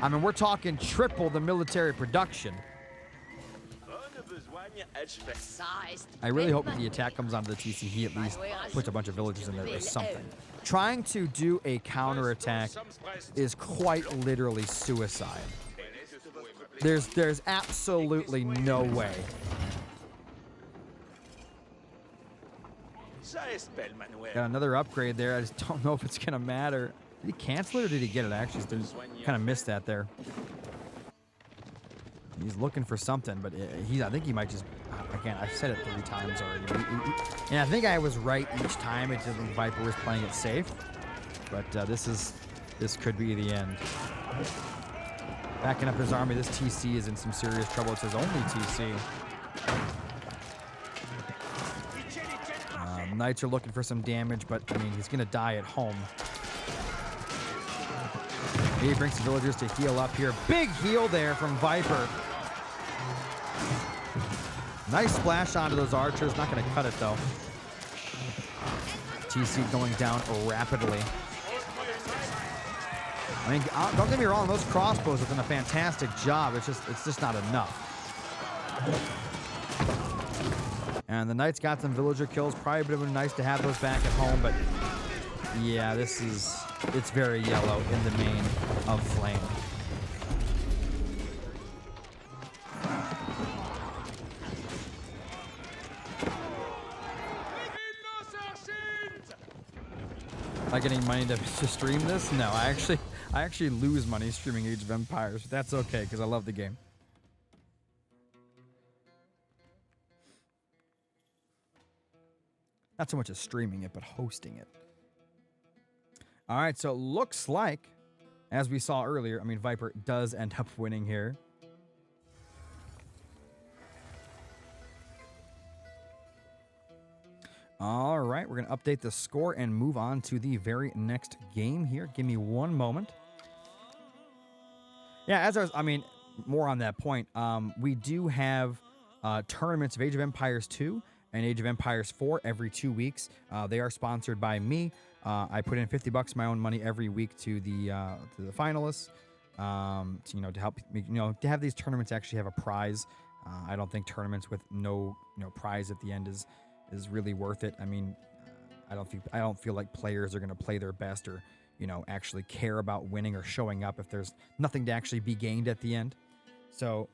I mean, we're talking triple the military production. I really hope that the attack comes onto the TC. He at least puts a bunch of villagers in there or something. Trying to do a counterattack is quite literally suicide. There's absolutely no way. Got another upgrade there. I just don't know if it's going to matter. Did he cancel it or did he get it? I actually kind of missed that there. He's looking for something, but I think he might just... Again, I've said it 3 times already. And I think I was right each time. It's just Viper was playing it safe. But this could be the end. Backing up his army. This TC is in some serious trouble. It's his only TC. Knights are looking for some damage, but I mean, he's going to die at home. He brings the villagers to heal up here. Big heal there from Viper. Nice splash onto those archers. Not going to cut it, though. TC going down rapidly. I mean, don't get me wrong. Those crossbows have done a fantastic job. It's just not enough. And the Knights got some villager kills. Probably would have been nice to have those back at home, but yeah, it's very yellow in the main of Flamme. Am I getting money to stream this? No, I actually lose money streaming Age of Empires, but that's okay because I love the game. Not so much as streaming it, but hosting it. All right, so it looks like, as we saw earlier, I mean, Viper does end up winning here. All right, we're going to update the score and move on to the very next game here. Give me one moment. Yeah, more on that point, we do have tournaments of Age of Empires 2 and Age of Empires 4 every 2 weeks. They are sponsored by me. I put in $50 my own money every week to the finalists, to help me, to have these tournaments actually have a prize. I don't think tournaments with no prize at the end is really worth it. I mean, I don't feel like players are going to play their best or actually care about winning or showing up if there's nothing to actually be gained at the end. So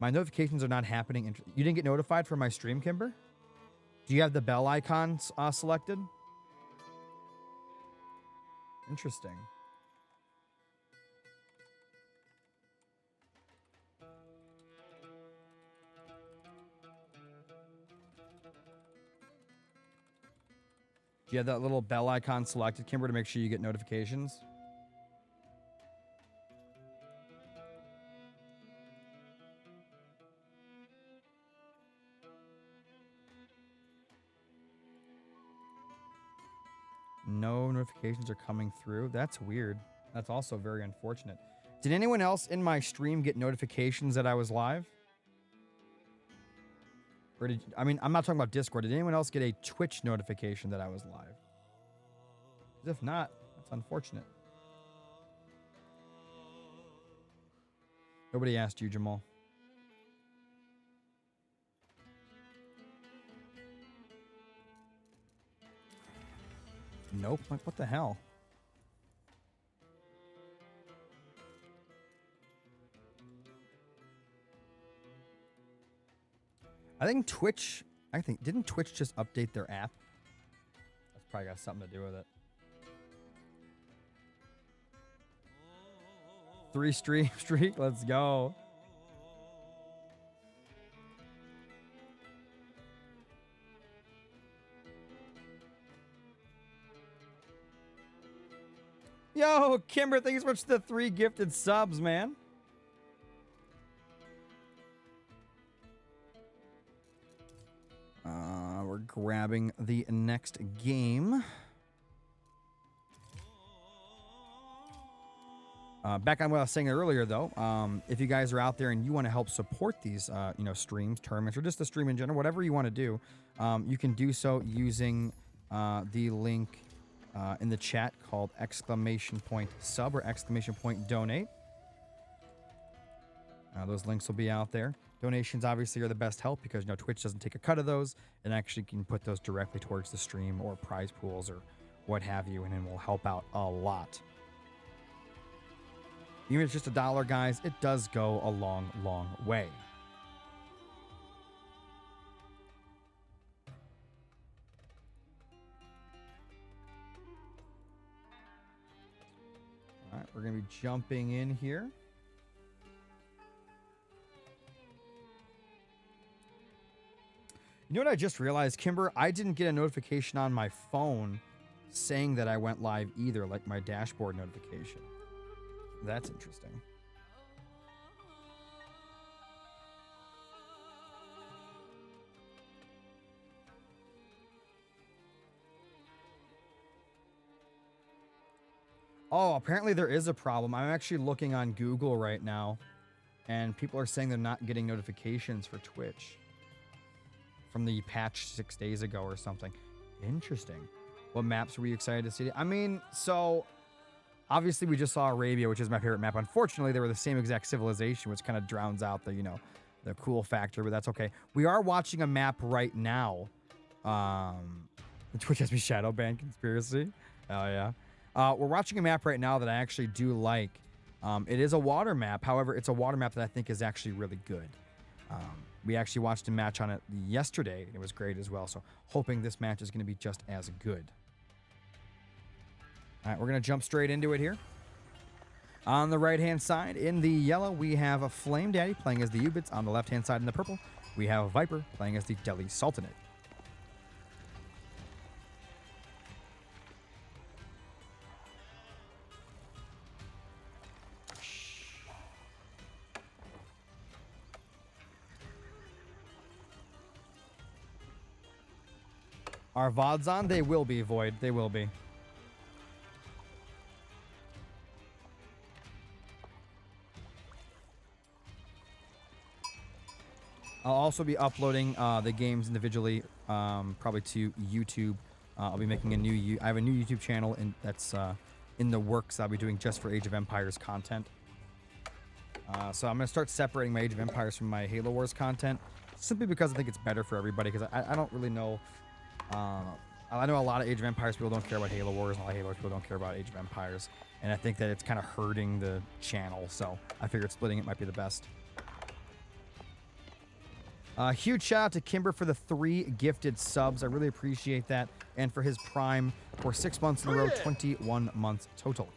My notifications are not happening. You didn't get notified from my stream, Kimber? Do you have the bell icon selected? Interesting. Do you have that little bell icon selected, Kimber, to make sure you get notifications? No notifications are coming through. That's weird. That's also very unfortunate. Did anyone else in my stream get notifications that I was live? Or I mean, I'm not talking about Discord. Did anyone else get a Twitch notification that I was live? If not, that's unfortunate. Nobody asked you, Jamal. Nope. Like, what the hell? Didn't Twitch just update their app? That's probably got something to do with it. 3 stream streak, let's go. Yo, Kimber, thank you so much for the 3 gifted subs, man. We're grabbing the next game. Back on what I was saying earlier, though, if you guys are out there and you want to help support these, streams, tournaments, or just the stream in general, whatever you want to do, you can do so using the link in the chat called !sub or !donate. Those links will be out there. Donations obviously are the best help because Twitch doesn't take a cut of those and actually can put those directly towards the stream or prize pools or what have you, and it will help out a lot. Even if it's just $1, guys, it does go a long, long way. All right, we're going to be jumping in here. You know what I just realized, Kimber? I didn't get a notification on my phone saying that I went live either, like my dashboard notification. That's interesting. Oh, apparently there is a problem. I'm actually looking on Google right now, and people are saying they're not getting notifications for Twitch from the patch 6 days ago or something. Interesting. What maps were you excited to see? I mean, so obviously we just saw Arabia, which is my favorite map. Unfortunately, they were the same exact civilization, which kind of drowns out the, the cool factor, but that's okay. We are watching a map right now. Twitch has me shadow ban conspiracy. Oh yeah. We're watching a map right now that I actually do like. It is a water map. However, it's a water map that I think is actually really good. We actually watched a match on it yesterday. It was great as well. So hoping this match is going to be just as good. All right, we're going to jump straight into it here. On the right-hand side, in the yellow, we have a Flame Daddy playing as the Ubits. On the left-hand side, in the purple, we have a Viper playing as the Delhi Sultanate. Our VODs on? They will be, Void. They will be. I'll also be uploading the games individually, probably to YouTube. I'll be making I have a new YouTube channel that's in the works. I'll be doing just for Age of Empires content. So I'm going to start separating my Age of Empires from my Halo Wars content, simply because I think it's better for everybody, because I don't really know. I know a lot of Age of Empires people don't care about Halo Wars, and a lot of Halo Wars people don't care about Age of Empires, and I think that it's kind of hurting the channel, so I figured splitting it might be the best. Huge shout out to Kimber for the 3 gifted subs. I really appreciate that. And for his Prime for 6 months in a row, 21 months total.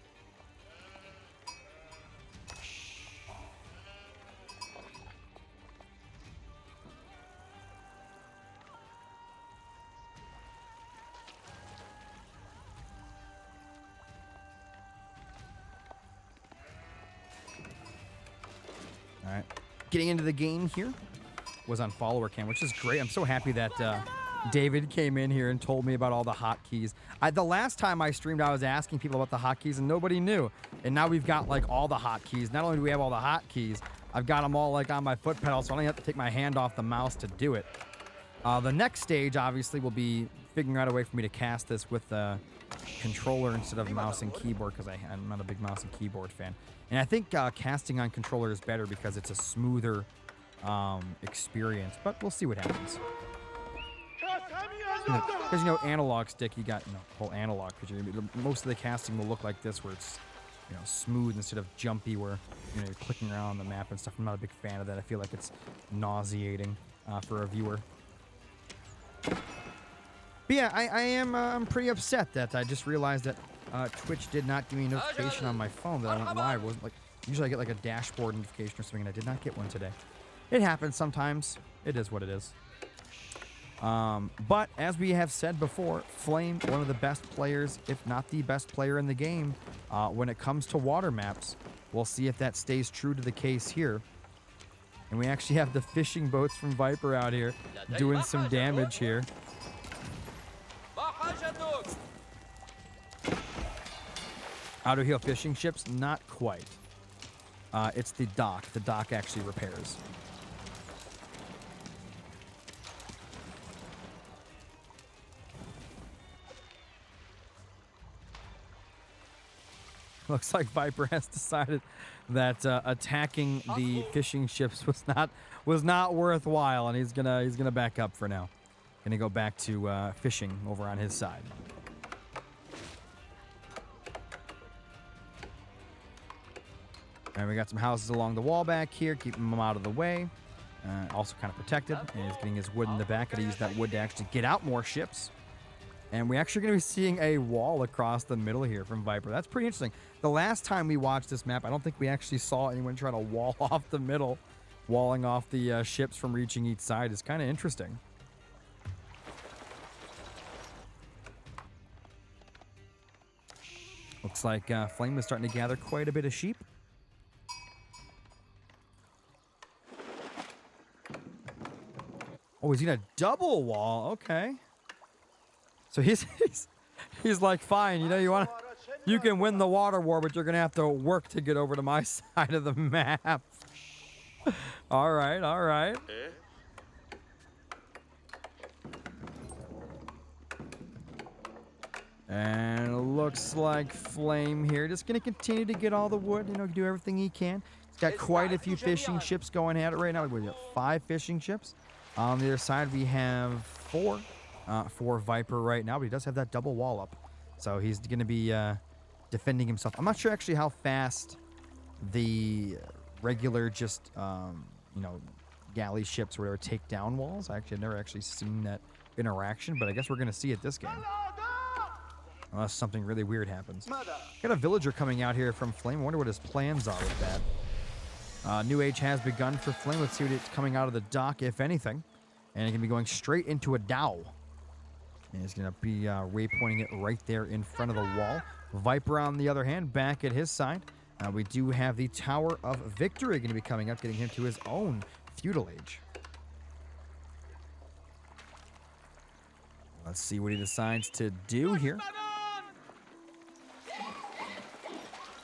All right. Getting into the game here. Was on follower cam, which is great. I'm so happy that David came in here and told me about all the hotkeys. The last time I streamed, I was asking people about the hotkeys and nobody knew. And now we've got like all the hotkeys. Not only do we have all the hotkeys, I've got them all like on my foot pedal, so I only have to take my hand off the mouse to do it. The next stage, obviously, will be figuring out a way for me to cast this with the controller instead of mouse and keyboard, because I'm not a big mouse and keyboard fan. And I think casting on controller is better because it's a smoother experience, but we'll see what happens. Because, you know, analog stick, you got, you know, whole analog picture. Most of the casting will look like this, where it's, you know, smooth instead of jumpy, where, you know, you're clicking around on the map and stuff. I'm not a big fan of that. I feel like it's nauseating for a viewer. But yeah, I am I'm pretty upset that I just realized that Twitch did not give me a notification on my phone that I went live. It wasn't like, usually I get like a dashboard notification or something, and I did not get one today. It happens sometimes. It is what it is. But as we have said before, Flamme, one of the best players, if not the best player in the game, when it comes to water maps. We'll see if that stays true to the case here. And we actually have the fishing boats from Viper out here doing some damage here. Auto heal fishing ships? Not quite. It's the dock. The dock actually repairs. Looks like Viper has decided that attacking the fishing ships was not worthwhile, and he's gonna back up for now. Gonna go back to fishing over on his side. And we got some houses along the wall back here, keeping them out of the way. Also kind of protected, and he's getting his wood in the back. Gotta use that wood to actually get out more ships. And we're actually going to be seeing a wall across the middle here from Viper. That's pretty interesting. The last time we watched this map, I don't think we actually saw anyone try to wall off the middle. Walling off the ships from reaching each side is kind of interesting. Looks like Flamme is starting to gather quite a bit of sheep. Oh, he's in a double wall. Okay. So he's like, fine, you know, you can win the water war, but you're gonna have to work to get over to my side of the map. All right, all right. And it looks like Flamme here just gonna continue to get all the wood, you know, do everything he can. He's got quite a few fishing ships going at it right now. We got 5 fishing ships. On the other side, we have 4. For Viper right now, but he does have that double wall up, so he's going to be defending himself. I'm not sure actually how fast the regular just you know, galley ships or whatever take down walls. I've never actually seen that interaction, but I guess we're going to see it this game, unless something really weird happens. Got a villager coming out here from Flamme. I wonder what his plans are with that. New age has begun for Flamme. Let's see what it's coming out of the dock, if anything, and it can be going straight into a Dow. And he's going to be waypointing it right there in front of the wall. Viper, on the other hand, back at his side. We do have the Tower of Victory going to be coming up, getting him to his own feudal age. Let's see what he decides to do here.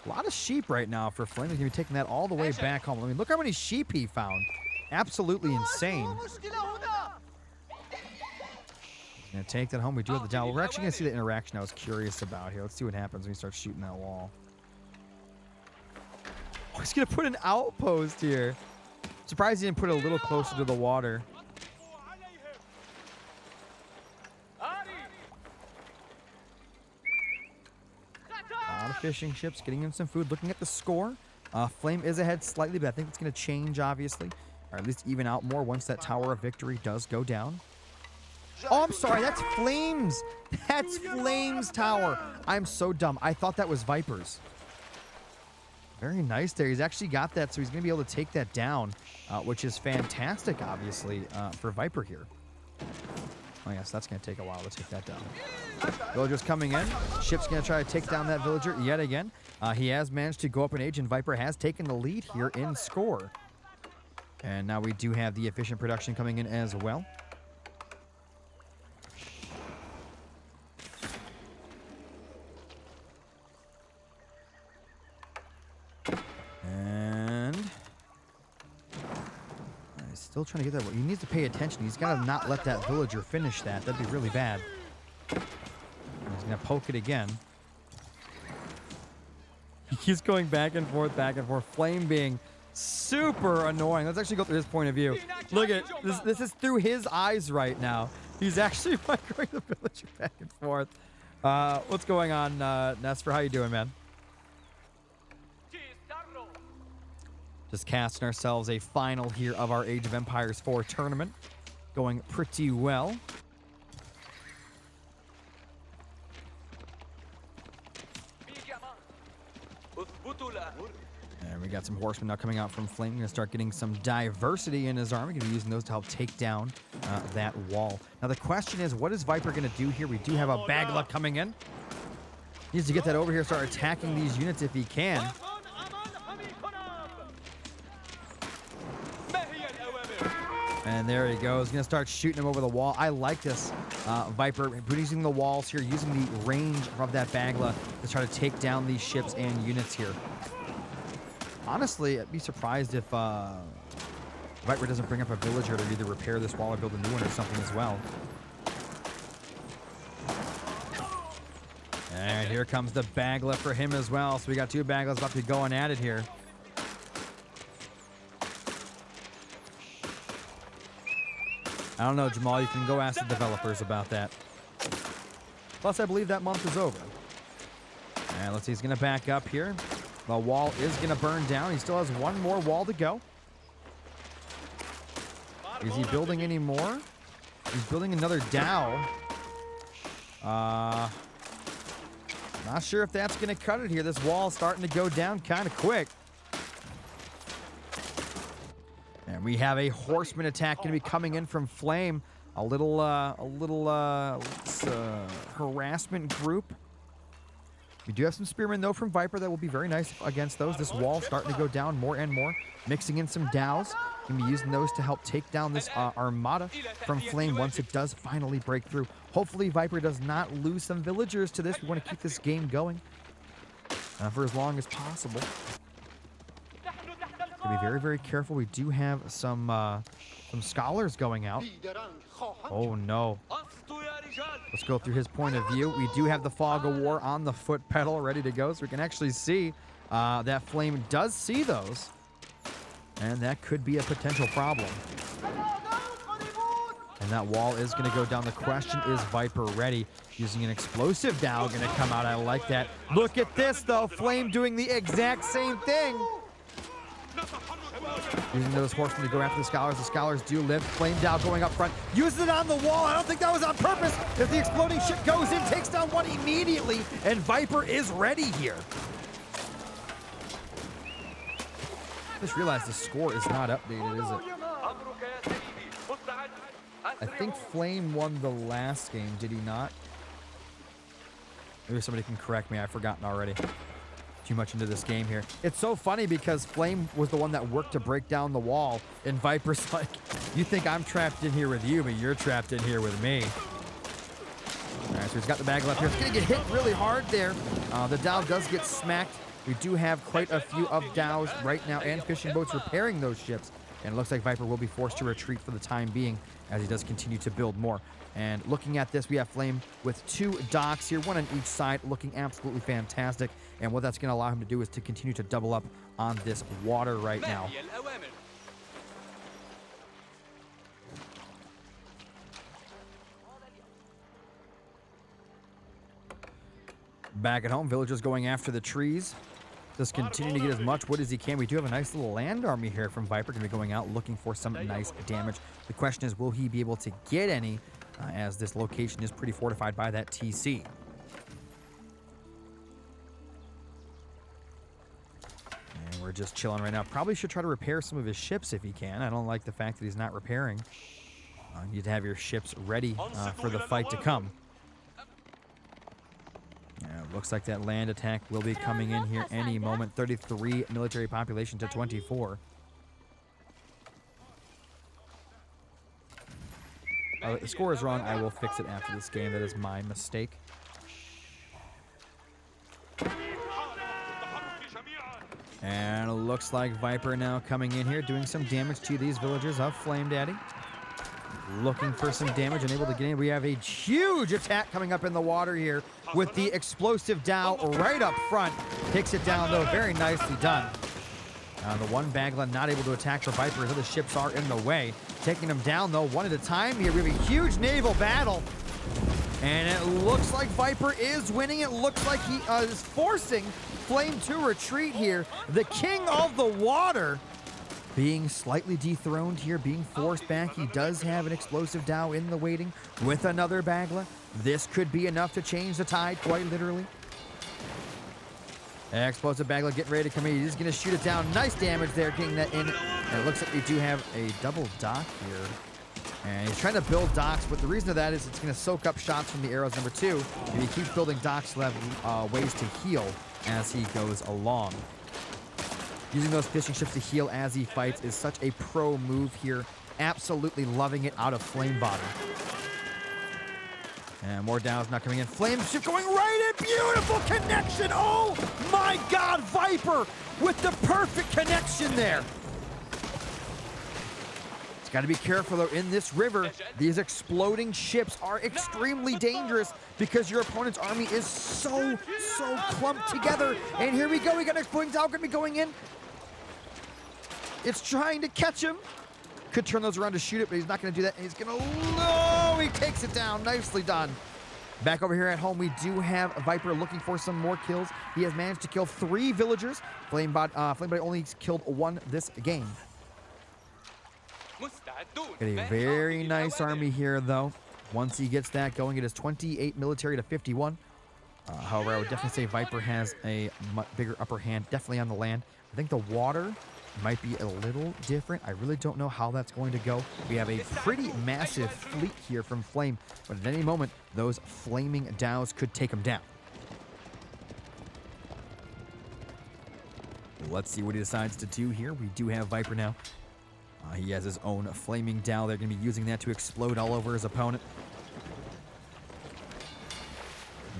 A lot of sheep right now for Flamme. He's going to be taking that all the way back home. I mean, look how many sheep he found. Absolutely insane. Gonna take that home. We do have the dowel. We're actually gonna see the interaction I was curious about here. Let's see what happens when we start shooting that wall. Oh, he's gonna put an outpost here. Surprised he didn't put it a little closer to the water. A lot of fishing ships getting him some food. Looking at the score, Flamme is ahead slightly, but I think it's gonna change obviously or at least even out more once that Tower of Victory does go down. Oh, I'm sorry. That's Flames. That's Flames Tower. I'm so dumb. I thought that was Vipers. Very nice there. He's actually got that, so he's going to be able to take that down, which is fantastic, obviously, for Viper here. Oh, yes, that's going to take a while to take that down. Villagers coming in. Ship's going to try to take down that villager yet again. He has managed to go up in age, and Viper has taken the lead here in score. And now we do have the efficient production coming in as well. And he's still trying to get that. He needs to pay attention. He's got to not let that villager finish that. That'd be really bad. He's going to poke it again. He keeps going back and forth, back and forth. Flame being super annoying. Let's actually go through his point of view. Look at this. This is through his eyes right now. He's actually microing the villager back and forth. What's going on, Nesfer? How you doing, man? Just casting ourselves a final here of our Age of Empires 4 tournament. Going pretty well. And we got some horsemen now coming out from Flame. Going to start getting some diversity in his army. Going to be using those to help take down that wall. Now the question is, what is Viper going to do here? We do have a Bagla coming in. He needs to get that over here, start attacking these units if he can. And there he goes. He's going to start shooting him over the wall. I like this. Viper using the walls here, using the range of that Bagla to try to take down these ships and units here. Honestly, I'd be surprised if Viper doesn't bring up a villager to either repair this wall or build a new one or something as well. And here comes the Bagla for him as well. So we got two Baglas about to be going at it here. I don't know, Jamal. You can go ask the developers about that. Plus, I believe that month is over. And let's see. He's going to back up here. The wall is going to burn down. He still has one more wall to go. Is he building any more? He's building another Dow. Not sure if that's going to cut it here. This wall is starting to go down kind of quick. And we have a horseman attack going to be coming in from Flame. A little harassment group. We do have some spearmen though from Viper that will be very nice against those. This wall starting to go down more and more. Mixing in some Dows. Going to be using those to help take down this armada from Flame once it does finally break through. Hopefully Viper does not lose some villagers to this. We want to keep this game going for as long as possible. Be very, very careful. We do have some scholars going out. Oh no. Let's go through his point of view. We do have the Fog of War on the foot pedal ready to go, so we can actually see that Flame does see those. And that could be a potential problem. And that wall is going to go down. The question is, Viper ready? Using an explosive Dow going to come out. I like that. Look at this, though. Flame doing the exact same thing. Using those horsemen to go after the scholars. The scholars do live. Flame Dow going up front. Uses it on the wall. I don't think that was on purpose. If the exploding ship goes in, takes down one immediately, and Viper is ready here. Just realized the score is not updated, is it? I think Flame won the last game, did he not? Maybe somebody can correct me. I've forgotten already. Too much into this game here. It's so funny because Flame was the one that worked to break down the wall, and Viper's like, you think I'm trapped in here with you, but you're trapped in here with me. All right, so he's got the bag left here. It's going to get hit really hard there. The Dow does get smacked. We do have quite a few of Dows right now and fishing boats repairing those ships. And it looks like Viper will be forced to retreat for the time being as he does continue to build more. And looking at this, we have Flame with two docks here, one on each side, looking absolutely fantastic. And what that's going to allow him to do is to continue to double up on this water right now. Back at home, villagers going after the trees Just continue to get as much wood as he can. We do have a nice little land army here from Viper. Going to be going out looking for some nice damage. The question is, will he be able to get any as this location is pretty fortified by that TC? And we're just chilling right now. Probably should try to repair some of his ships if he can. I don't like the fact that he's not repairing. You need to have your ships ready for the fight to come. It looks like that land attack will be coming in here any moment. 33 military population to 24. The score is wrong. I will fix it after this game. That is my mistake. And it looks like Viper now coming in here, doing some damage to these villagers of Flame Daddy. Looking for some damage and able to get in. We have a huge attack coming up in the water here with the explosive Dow right up front. Takes it down, though. Very nicely done. The one Bagla not able to attack for Viper as other ships are in the way. Taking them down, though, one at a time here. We have a huge naval battle. And it looks like Viper is winning. It looks like he is forcing Flame to retreat here. The king of the water being slightly dethroned here, being forced back. He does have an explosive Dow in the waiting with another Bagla. This could be enough to change the tide, quite literally. Explosive Bagla getting ready to come in. He's going to shoot it down. Nice damage there, getting that in. And it looks like we do have a double dock here. And he's trying to build docks, but the reason of that is it's going to soak up shots from the arrows, number 2. And he keeps building docks, he'll have ways to heal as he goes along. Using those fishing ships to heal as he fights is such a pro move here. Absolutely loving it out of Flame Body. And more Dows not coming in. Flame ship going right in. Beautiful connection. Oh my God, Viper with the perfect connection there. It's got to be careful though in this river. These exploding ships are extremely dangerous because your opponent's army is so clumped together. And here we go. We got an exploding Dow going to be going in. It's trying to catch him. Could turn those around to shoot it, but he's not going to do that. He's going to... No! He takes it down. Nicely done. Back over here at home, we do have Viper looking for some more kills. He has managed to kill 3 villagers. Flame Body only killed 1 this game. Got a very nice army here, though. Once he gets that going, it is 28 military to 51. However, I would definitely say Viper has a much bigger upper hand, definitely on the land. I think the water might be a little different. I really don't know how that's going to go. We have a pretty massive fleet here from Flame, but at any moment, those flaming Dows could take him down. Let's see what he decides to do here. We do have Viper now. He has his own flaming Dow. They're going to be using that to explode all over his opponent.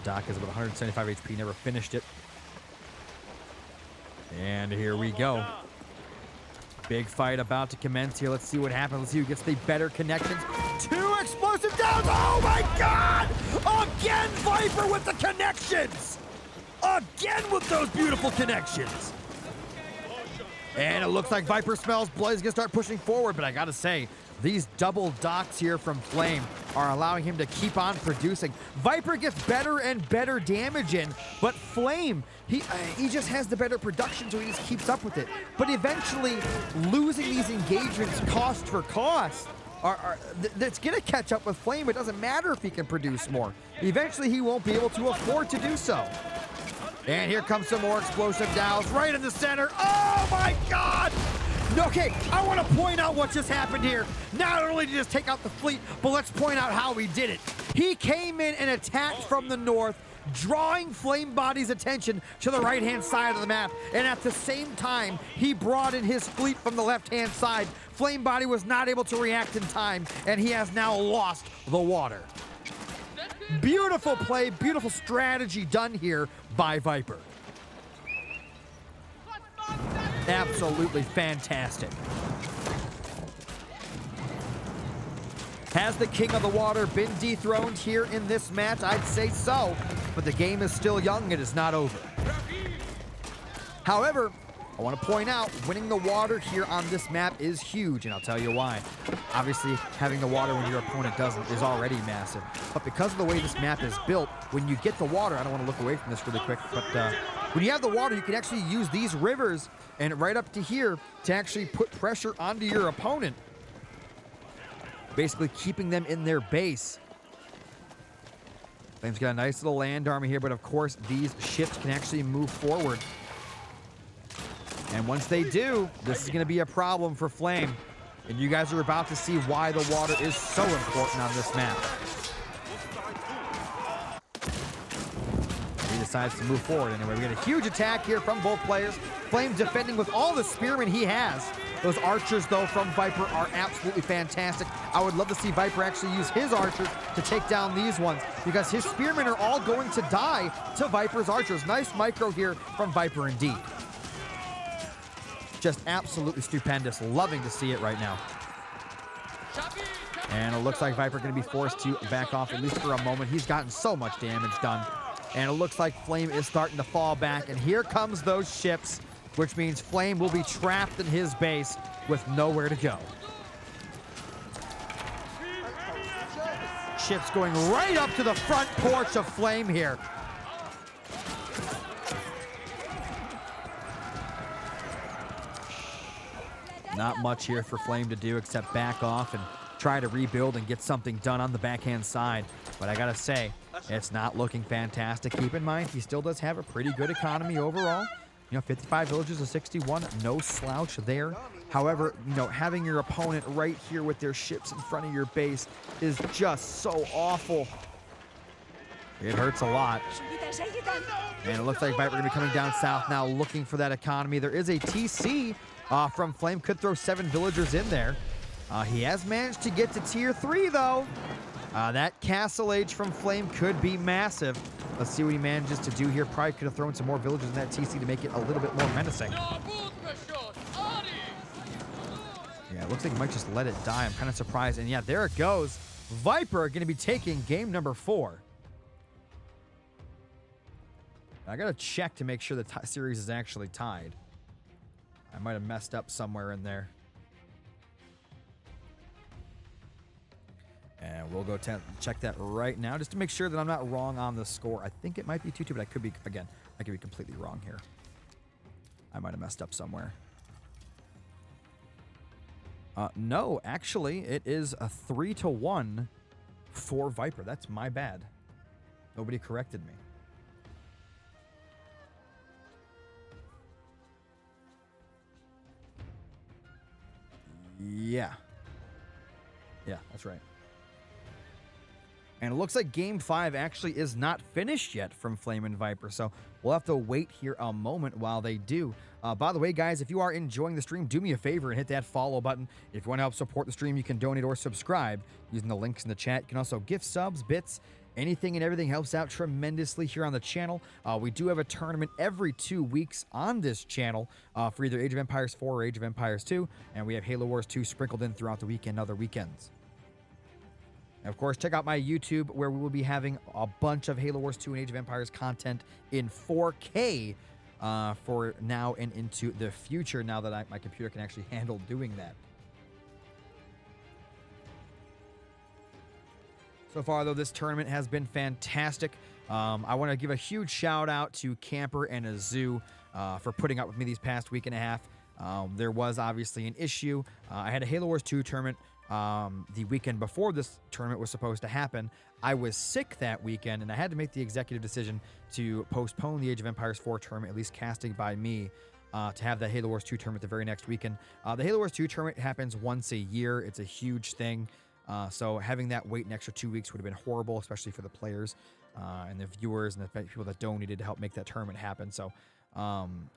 Doc is about 175 HP, never finished it. And here we go. Big fight about to commence here. Let's see what happens. Let's see who gets the better connections. 2 explosive Downs. Oh my God! Again, Viper with the connections! Again with those beautiful connections! And it looks like Viper smells blood. He's going to start pushing forward, but I got to say, these double docks here from Flame are allowing him to keep on producing. Viper gets better and better damage in, but Flame, he just has the better production, so he just keeps up with it. But eventually, losing these engagements cost for cost, that's going to catch up with Flame. It doesn't matter if he can produce more. Eventually, he won't be able to afford to do so. And here comes some more explosive Dows right in the center. Oh my God! Okay, I want to point out what just happened here. Not only did he just take out the fleet, but let's point out how he did it. He came in and attacked from the north, drawing Flame Body's attention to the right-hand side of the map. And at the same time, he brought in his fleet from the left-hand side. Flame Body was not able to react in time, and he has now lost the water. Beautiful play, beautiful strategy done here by Viper. Absolutely fantastic. Has the king of the water been dethroned here in this match? I'd say so, but the game is still young. It is not over. However, I want to point out, winning the water here on this map is huge, and I'll tell you why. Obviously, having the water when your opponent doesn't is already massive. But because of the way this map is built, when you get the water, I don't want to look away from this really quick, but When you have the water, you can actually use these rivers and right up to here to actually put pressure onto your opponent, basically keeping them in their base. Flame's got a nice little land army here, but of course these ships can actually move forward. And once they do, this is going to be a problem for Flame. And you guys are about to see why the water is so important on this map. He decides to move forward anyway. We get a huge attack here from both players. Flame defending with all the spearmen he has. Those archers, though, from Viper are absolutely fantastic. I would love to see Viper actually use his archers to take down these ones because his spearmen are all going to die to Viper's archers. Nice micro here from Viper indeed. Just absolutely stupendous. Loving to see it right now. And it looks like Viper going to be forced to back off at least for a moment. He's gotten so much damage done. And it looks like Flame is starting to fall back. And here comes those ships, which means Flame will be trapped in his base with nowhere to go. Ships going right up to the front porch of Flame here. Not much here for Flame to do except back off and try to rebuild and get something done on the backhand side. But I gotta say, it's not looking fantastic. Keep in mind, he still does have a pretty good economy overall. You know, 55 villages to 61, no slouch there. However, you know, having your opponent right here with their ships in front of your base is just so awful. It hurts a lot. And it looks like Viper gonna be coming down south now looking for that economy. There is a TC from Flame, could throw 7 villagers in there. He has managed to get to tier 3 though. That castle age from Flame could be massive. Let's see what he manages to do here. Probably could have thrown some more villagers in that TC to make it a little bit more menacing. Yeah, it looks like he might just let it die. I'm kind of surprised. And yeah, there it goes. Viper going to be taking game number 4. I got to check to make sure the series is actually tied. I might have messed up somewhere in there. And we'll go check that right now just to make sure that I'm not wrong on the score. I think it might be 2-2, but I could be, again, I could be completely wrong here. I might have messed up somewhere. No, actually, it is a 3-1 for Viper. That's my bad. Nobody corrected me. Yeah. Yeah, that's right. And it looks like Game 5 actually is not finished yet from Flame and Viper, so we'll have to wait here a moment while they do. By the way, guys, if you are enjoying the stream, do me a favor and hit that follow button. If you want to help support the stream, you can donate or subscribe using the links in the chat. You can also gift subs, bits, anything and everything helps out tremendously here on the channel. We do have a tournament every 2 weeks on this channel for either Age of Empires 4 or Age of Empires 2, and we have Halo Wars 2 sprinkled in throughout the week and other weekends. And of course, check out my YouTube where we will be having a bunch of Halo Wars 2 and Age of Empires content in 4K for now and into the future, now that my computer can actually handle doing that. So far, though, this tournament has been fantastic. I want to give a huge shout out to Camper and Azu for putting up with me these past week and a half. There was obviously an issue. I had a Halo Wars 2 tournament the weekend before this tournament was supposed to happen. I was sick that weekend, and I had to make the executive decision to postpone the Age of Empires 4 tournament, at least casting by me, to have that Halo Wars 2 tournament the very next weekend. The Halo Wars 2 tournament happens once a year. It's a huge thing. So having that wait an extra 2 weeks would have been horrible, especially for the players and the viewers and the people that donated to help make that tournament happen. So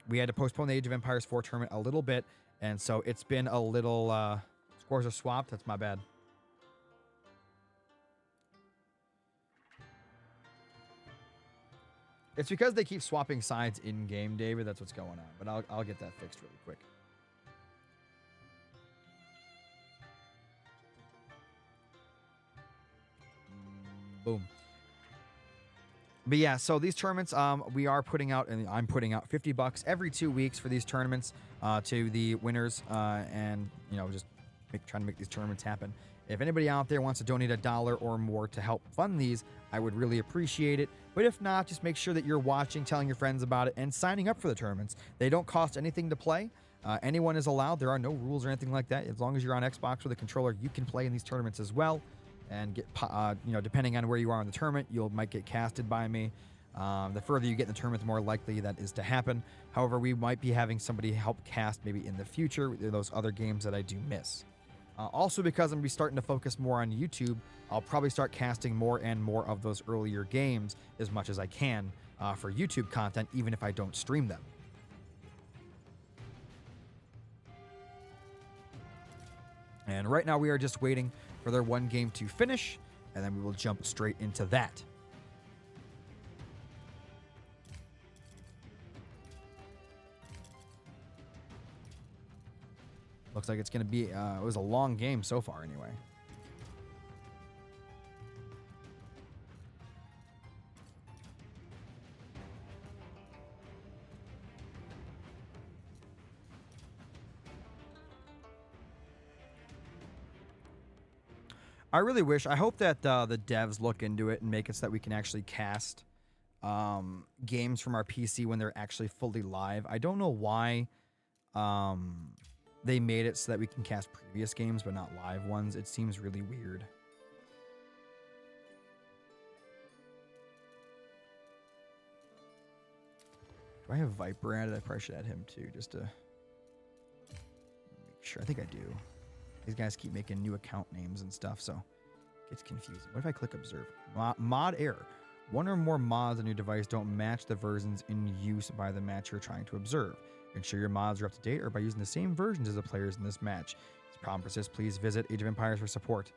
we had to postpone the Age of Empires 4 tournament a little bit, and so it's been a little... scores are swapped. That's my bad. It's because they keep swapping sides in-game, David. That's what's going on. But I'll get that fixed really quick. Boom. But yeah, so these tournaments, we are putting out, and I'm putting out $50 every 2 weeks for these tournaments to the winners, and you know, just trying to make these tournaments happen. If anybody out there wants to donate $1 or more to help fund these, I would really appreciate it. But if not, just make sure that you're watching, telling your friends about it, and signing up for the tournaments. They don't cost anything to play. Anyone is allowed. There are no rules or anything like that. As long as you're on Xbox with a controller, you can play in these tournaments as well. And get, depending on where you are in the tournament, you might get casted by me. The further you get in the tournament, the more likely that is to happen. However, we might be having somebody help cast maybe in the future those other games that I do miss. Also, because I'm going to be starting to focus more on YouTube, I'll probably start casting more and more of those earlier games as much as I can for YouTube content, even if I don't stream them. And right now we are just waiting for their one game to finish, and then we will jump straight into that. Looks like it's going to be, it was a long game so far anyway. I really wish, I hope that the devs look into it and make it so that we can actually cast games from our PC when they're actually fully live. I don't know why they made it so that we can cast previous games but not live ones. It seems really weird. Do I have Viper added? I probably should add him too, just to make sure. I think I do. These guys keep making new account names and stuff, so it gets confusing. What if I click observe? Mod error. One or more mods on your device don't match the versions in use by the match you're trying to observe. Ensure your mods are up to date or by using the same versions as the players in this match. If problem persists, please visit Age of Empires for support.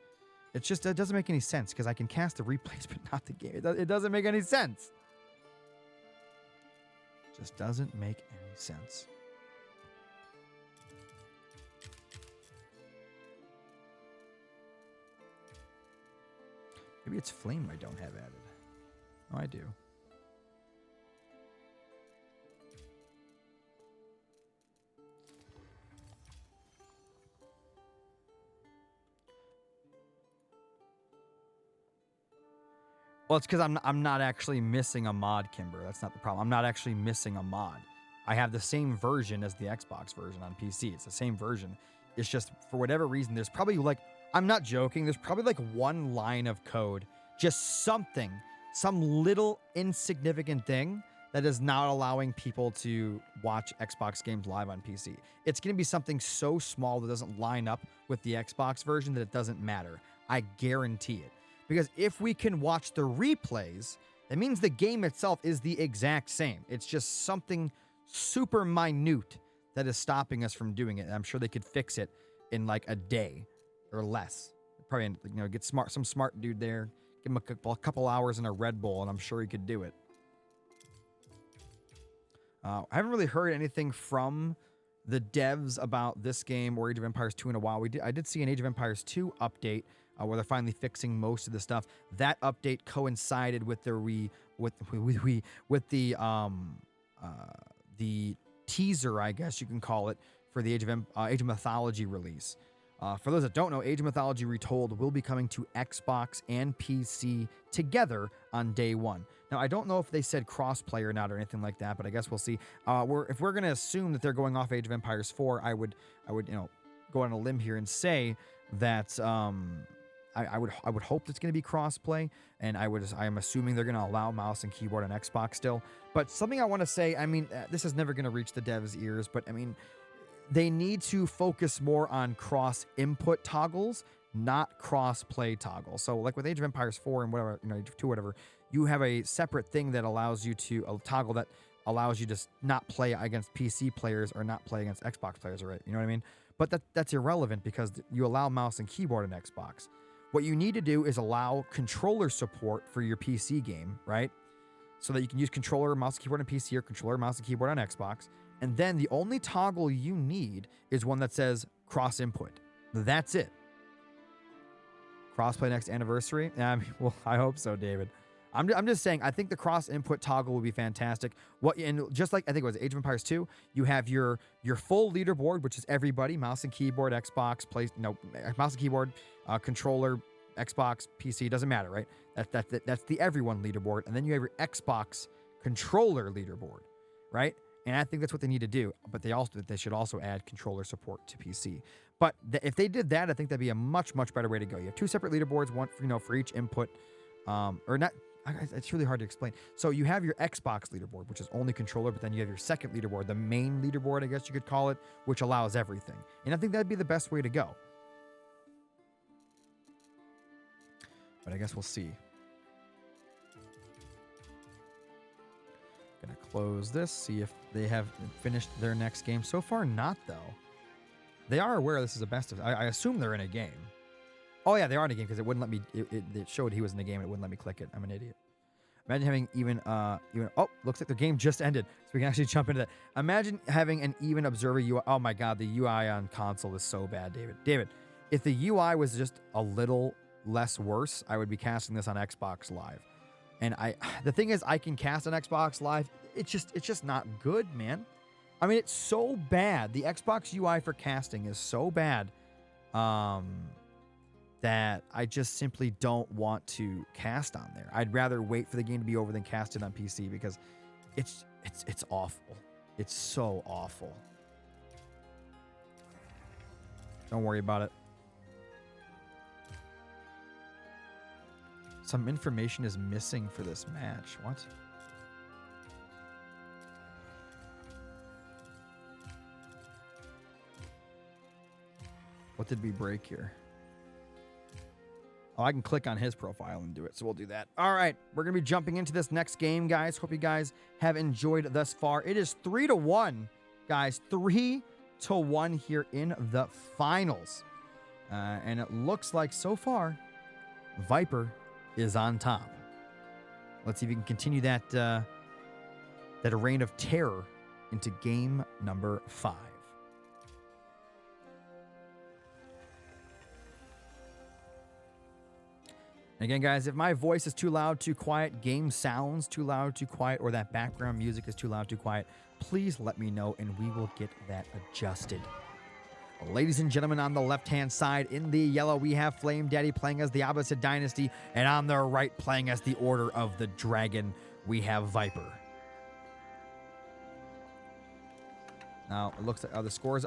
It's just, it doesn't make any sense because I can cast the replays but not the game. It doesn't make any sense. Just doesn't make any sense. Maybe it's Flamme I don't have added. Oh, I do. Well, it's because I'm not actually missing a mod, Kimber. That's not the problem. I'm not actually missing a mod. I have the same version as the Xbox version on PC. It's the same version. It's just, for whatever reason, there's probably like, I'm not joking, there's probably like one line of code, just something, some little insignificant thing that is not allowing people to watch Xbox games live on PC. It's going to be something so small that doesn't line up with the Xbox version that it doesn't matter. I guarantee it. Because if we can watch the replays, that means the game itself is the exact same. It's just something super minute that is stopping us from doing it. And I'm sure they could fix it in like a day or less. Probably, get some smart dude there, give him a couple hours in a Red Bull, and I'm sure he could do it. I haven't really heard anything from the devs about this game or Age of Empires 2 in a while. I did see an Age of Empires 2 update where they're finally fixing most of the stuff. That update coincided with the the teaser, I guess you can call it, for the Age of Mythology release. For those that don't know, Age of Mythology Retold will be coming to Xbox and PC together on day one. Now, I don't know if they said crossplay or not or anything like that, but I guess we'll see. If we're going to assume that they're going off Age of Empires 4, I would go on a limb here and say that I would hope it's going to be crossplay, and I'm assuming they're going to allow mouse and keyboard on Xbox still. But something I want to say, this is never going to reach the devs' ears, but they need to focus more on cross input toggles, not cross play toggles. So like with Age of Empires 4 and whatever, Age of 2, whatever, you have a separate thing that allows you to, a toggle that allows you to not play against PC players or not play against Xbox players, right? You know what I mean? But that's irrelevant because you allow mouse and keyboard on Xbox. What you need to do is allow controller support for your PC game, right? So that you can use controller, mouse, and keyboard on PC or controller, mouse, and keyboard on Xbox. And then the only toggle you need is one that says cross input. That's it. Crossplay next anniversary? Well, I hope so, David. I'm just saying, I think the cross input toggle would be fantastic. And just like I think it was Age of Empires 2, you have your full leaderboard, which is everybody, mouse and keyboard, Xbox, mouse and keyboard, controller, Xbox, PC, doesn't matter, right? That's the everyone leaderboard. And then you have your Xbox controller leaderboard, right? And I think that's what they need to do. But they should also add controller support to PC. But if they did that, I think that'd be a much, much better way to go. You have 2 separate leaderboards, one for each input, or not. It's really hard to explain. So you have your Xbox leaderboard, which is only controller, but then you have your second leaderboard, the main leaderboard, I guess you could call it, which allows everything. And I think that'd be the best way to go. But I guess we'll see. Gonna close this, see if they have finished their next game. So far, not though. They are aware this is a best of. I assume they're in a game. Oh yeah, they are in a game because it wouldn't let me. It showed he was in the game and it wouldn't let me click it. I'm an idiot. Imagine having even. Oh, looks like the game just ended, so we can actually jump into that. Imagine having an even observer UI. Oh my God, the UI on console is so bad, David. David, if the UI was just a little less worse, I would be casting this on Xbox Live. And the thing is, I can cast on Xbox Live. It's just not good, man. I mean, it's so bad. The Xbox UI for casting is so bad that I just simply don't want to cast on there. I'd rather wait for the game to be over than cast it on PC because it's awful. It's so awful. Don't worry about it. Some information is missing for this match. What? What did we break here? Oh, I can click on his profile and do it, so we'll do that. All right, we're going to be jumping into this next game, guys. Hope you guys have enjoyed thus far. It is 3-1, guys. 3-1 here in the finals. And it looks like so far, Viper is on top. Let's see if we can continue that reign of terror into game number 5. Again, guys, if my voice is too loud, too quiet, game sounds too loud, too quiet, or that background music is too loud, too quiet, please let me know and we will get that adjusted. Ladies and gentlemen, on the left-hand side in the yellow, we have Flame Daddy playing as the Opposite Dynasty, and on the right, playing as the Order of the Dragon, we have Viper. Now, it looks like the scores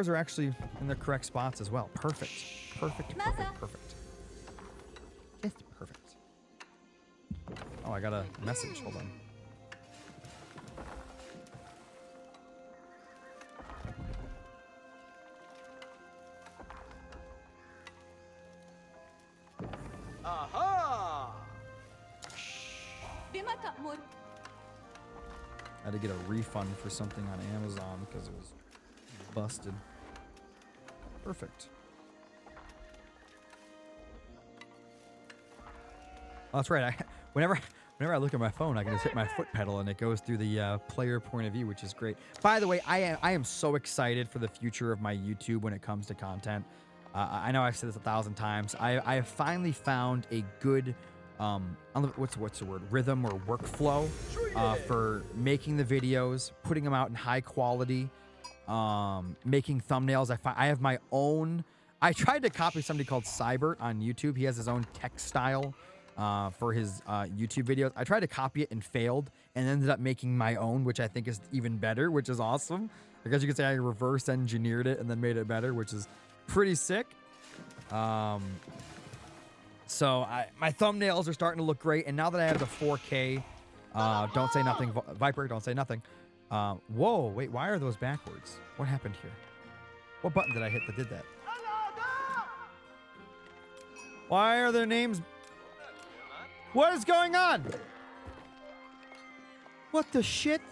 are actually in the correct spots as well. Perfect. Perfect. It's perfect. Oh, I got a message. Hold on. Aha! بما تأمر. I had to get a refund for something on Amazon because it was busted. Perfect. Oh, that's right. Whenever I look at my phone, I can just hit my foot pedal and it goes through the player point of view, which is great. By the way, I am so excited for the future of my YouTube when it comes to content. I know I've said this 1,000 times. I have finally found a good what's the word, rhythm or workflow for making the videos, putting them out in high quality, making thumbnails. I have my own. I tried to copy somebody called Cybert on YouTube. He has his own text style for his YouTube videos. I tried to copy it and failed, and ended up making my own, which I think is even better, which is awesome. I guess you could say I reverse engineered it and then made it better, which is pretty sick. So my thumbnails are starting to look great, and now that I have the 4K, don't say nothing, Viper, don't say nothing. Whoa, wait, why are those backwards? What happened here? What button did I hit that did that? Why are their names? What is going on? What the shit?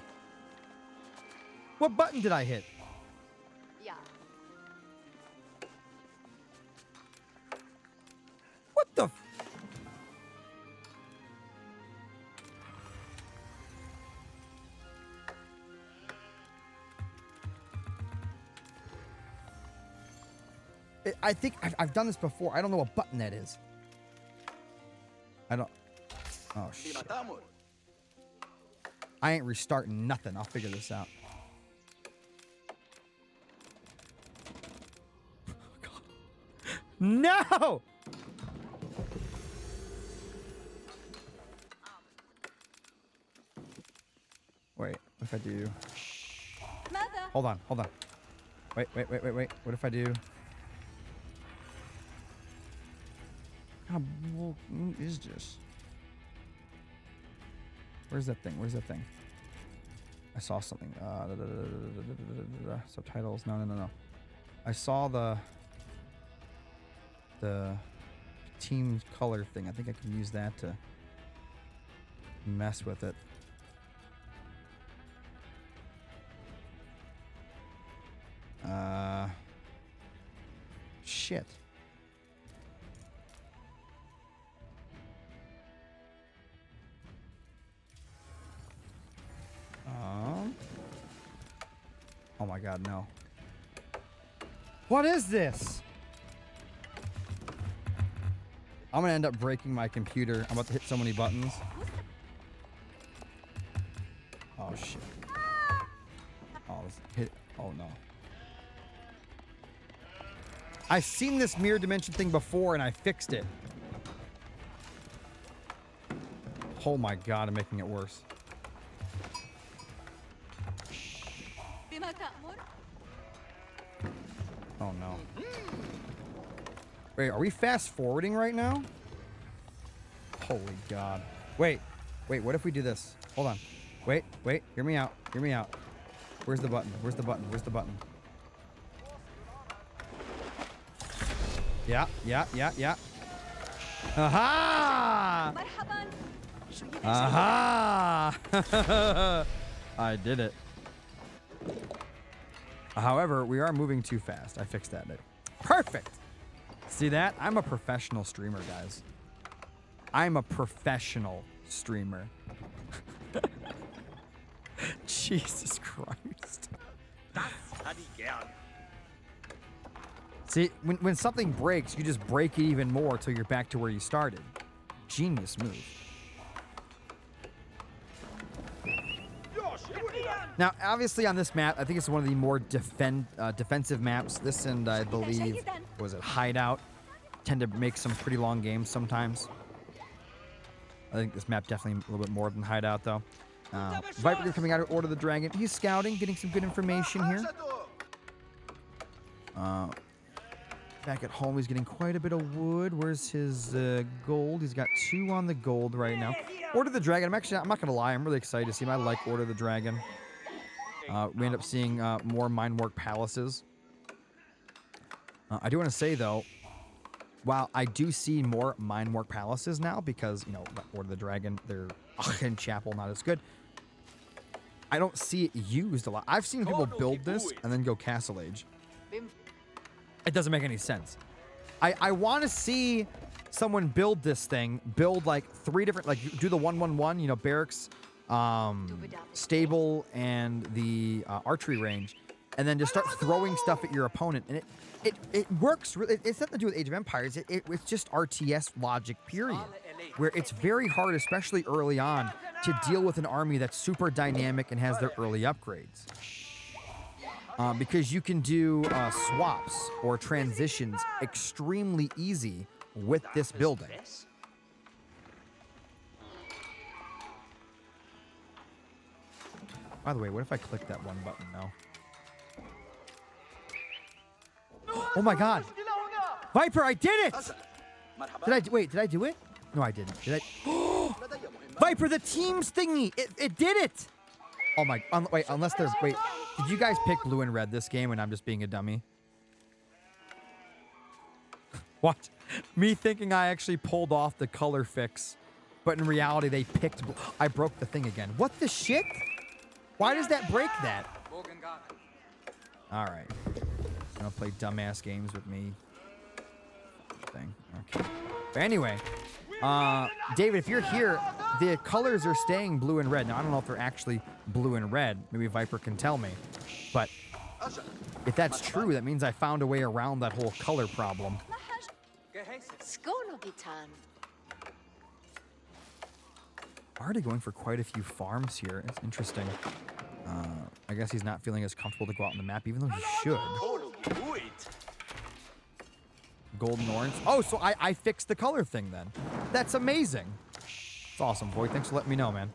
What button did I hit? Yeah. What the? I think I've done this before. I don't know what button that is. I don't. Oh, shit. I ain't restarting nothing. I'll figure this out. God. No! Wait, what if I do... ماذا؟ Hold on. Wait. What if I do... How is this? Where's that thing? I saw something. Subtitles. No. I saw the team color thing. I think I can use that to mess with it. Shit. Oh my god, no. What is this? I'm gonna end up breaking my computer. I'm about to hit so many buttons. Oh shit. Oh no. I've seen this mirror dimension thing before and I fixed it. Oh my god, I'm making it worse. بما تأمر؟ Oh no. Wait, are we fast forwarding right now? Holy god. Wait, what if we do this? Hold on. Wait, hear me out. Where's the button? Yeah. Aha! مرحبا. Aha! I did it. However, we are moving too fast. I fixed that. Perfect! See that? I'm a professional streamer, guys. I'm a professional streamer. Jesus Christ. See, when something breaks, you just break it even more till you're back to where you started. Genius move. Now, obviously on this map, I think it's one of the more defensive maps. This and I believe, was it Hideout? Tend to make some pretty long games sometimes. I think this map definitely a little bit more than Hideout, though. Viper coming out of Order of the Dragon. He's scouting, getting some good information here. Back at home, he's getting quite a bit of wood. Where's his gold? He's got 2 on the gold right now. Order of the Dragon. I'm not gonna lie. I'm really excited to see him. I like Order of the Dragon. We end up seeing more Minework Palaces. I do want to say though, while I do see more Minework Palaces now because Order of the Dragon, their Aachen Chapel not as good. I don't see it used a lot. I've seen people build this and then go Castle Age. It doesn't make any sense. I want to see someone build this thing, build like 3 different, like do the 1-1-1, barracks, stable, and the archery range, and then just start throwing stuff at your opponent. And it works. It's nothing to do with Age of Empires. It's just RTS logic, period. Where it's very hard, especially early on, to deal with an army that's super dynamic and has their early upgrades. Because you can do swaps or transitions extremely easy with this building. By the way, what if I click that one button now? Oh my god! Viper, I did it! Did I do it? No, I didn't. Did I? Viper, the teams thingy! It did it! Oh my, wait, unless there's, wait, did you guys pick blue and red this game and I'm just being a dummy? What? Me thinking I actually pulled off the color fix, but in reality they picked blue. I broke the thing again. What the shit? Why does that break that? Alright. Gonna play dumbass games with me. Thing. Okay. But anyway, David, if you're here, the colors are staying blue and red. Now, I don't know if they're actually blue and red. Maybe Viper can tell me. But if that's true, that means I found a way around that whole color problem. already going for quite a few farms here. It's interesting. I guess he's not feeling as comfortable to go out on the map, even though he should. Golden orange. Oh, so I fixed the color thing then. That's amazing. It's awesome, Void. Thanks for letting me know, man.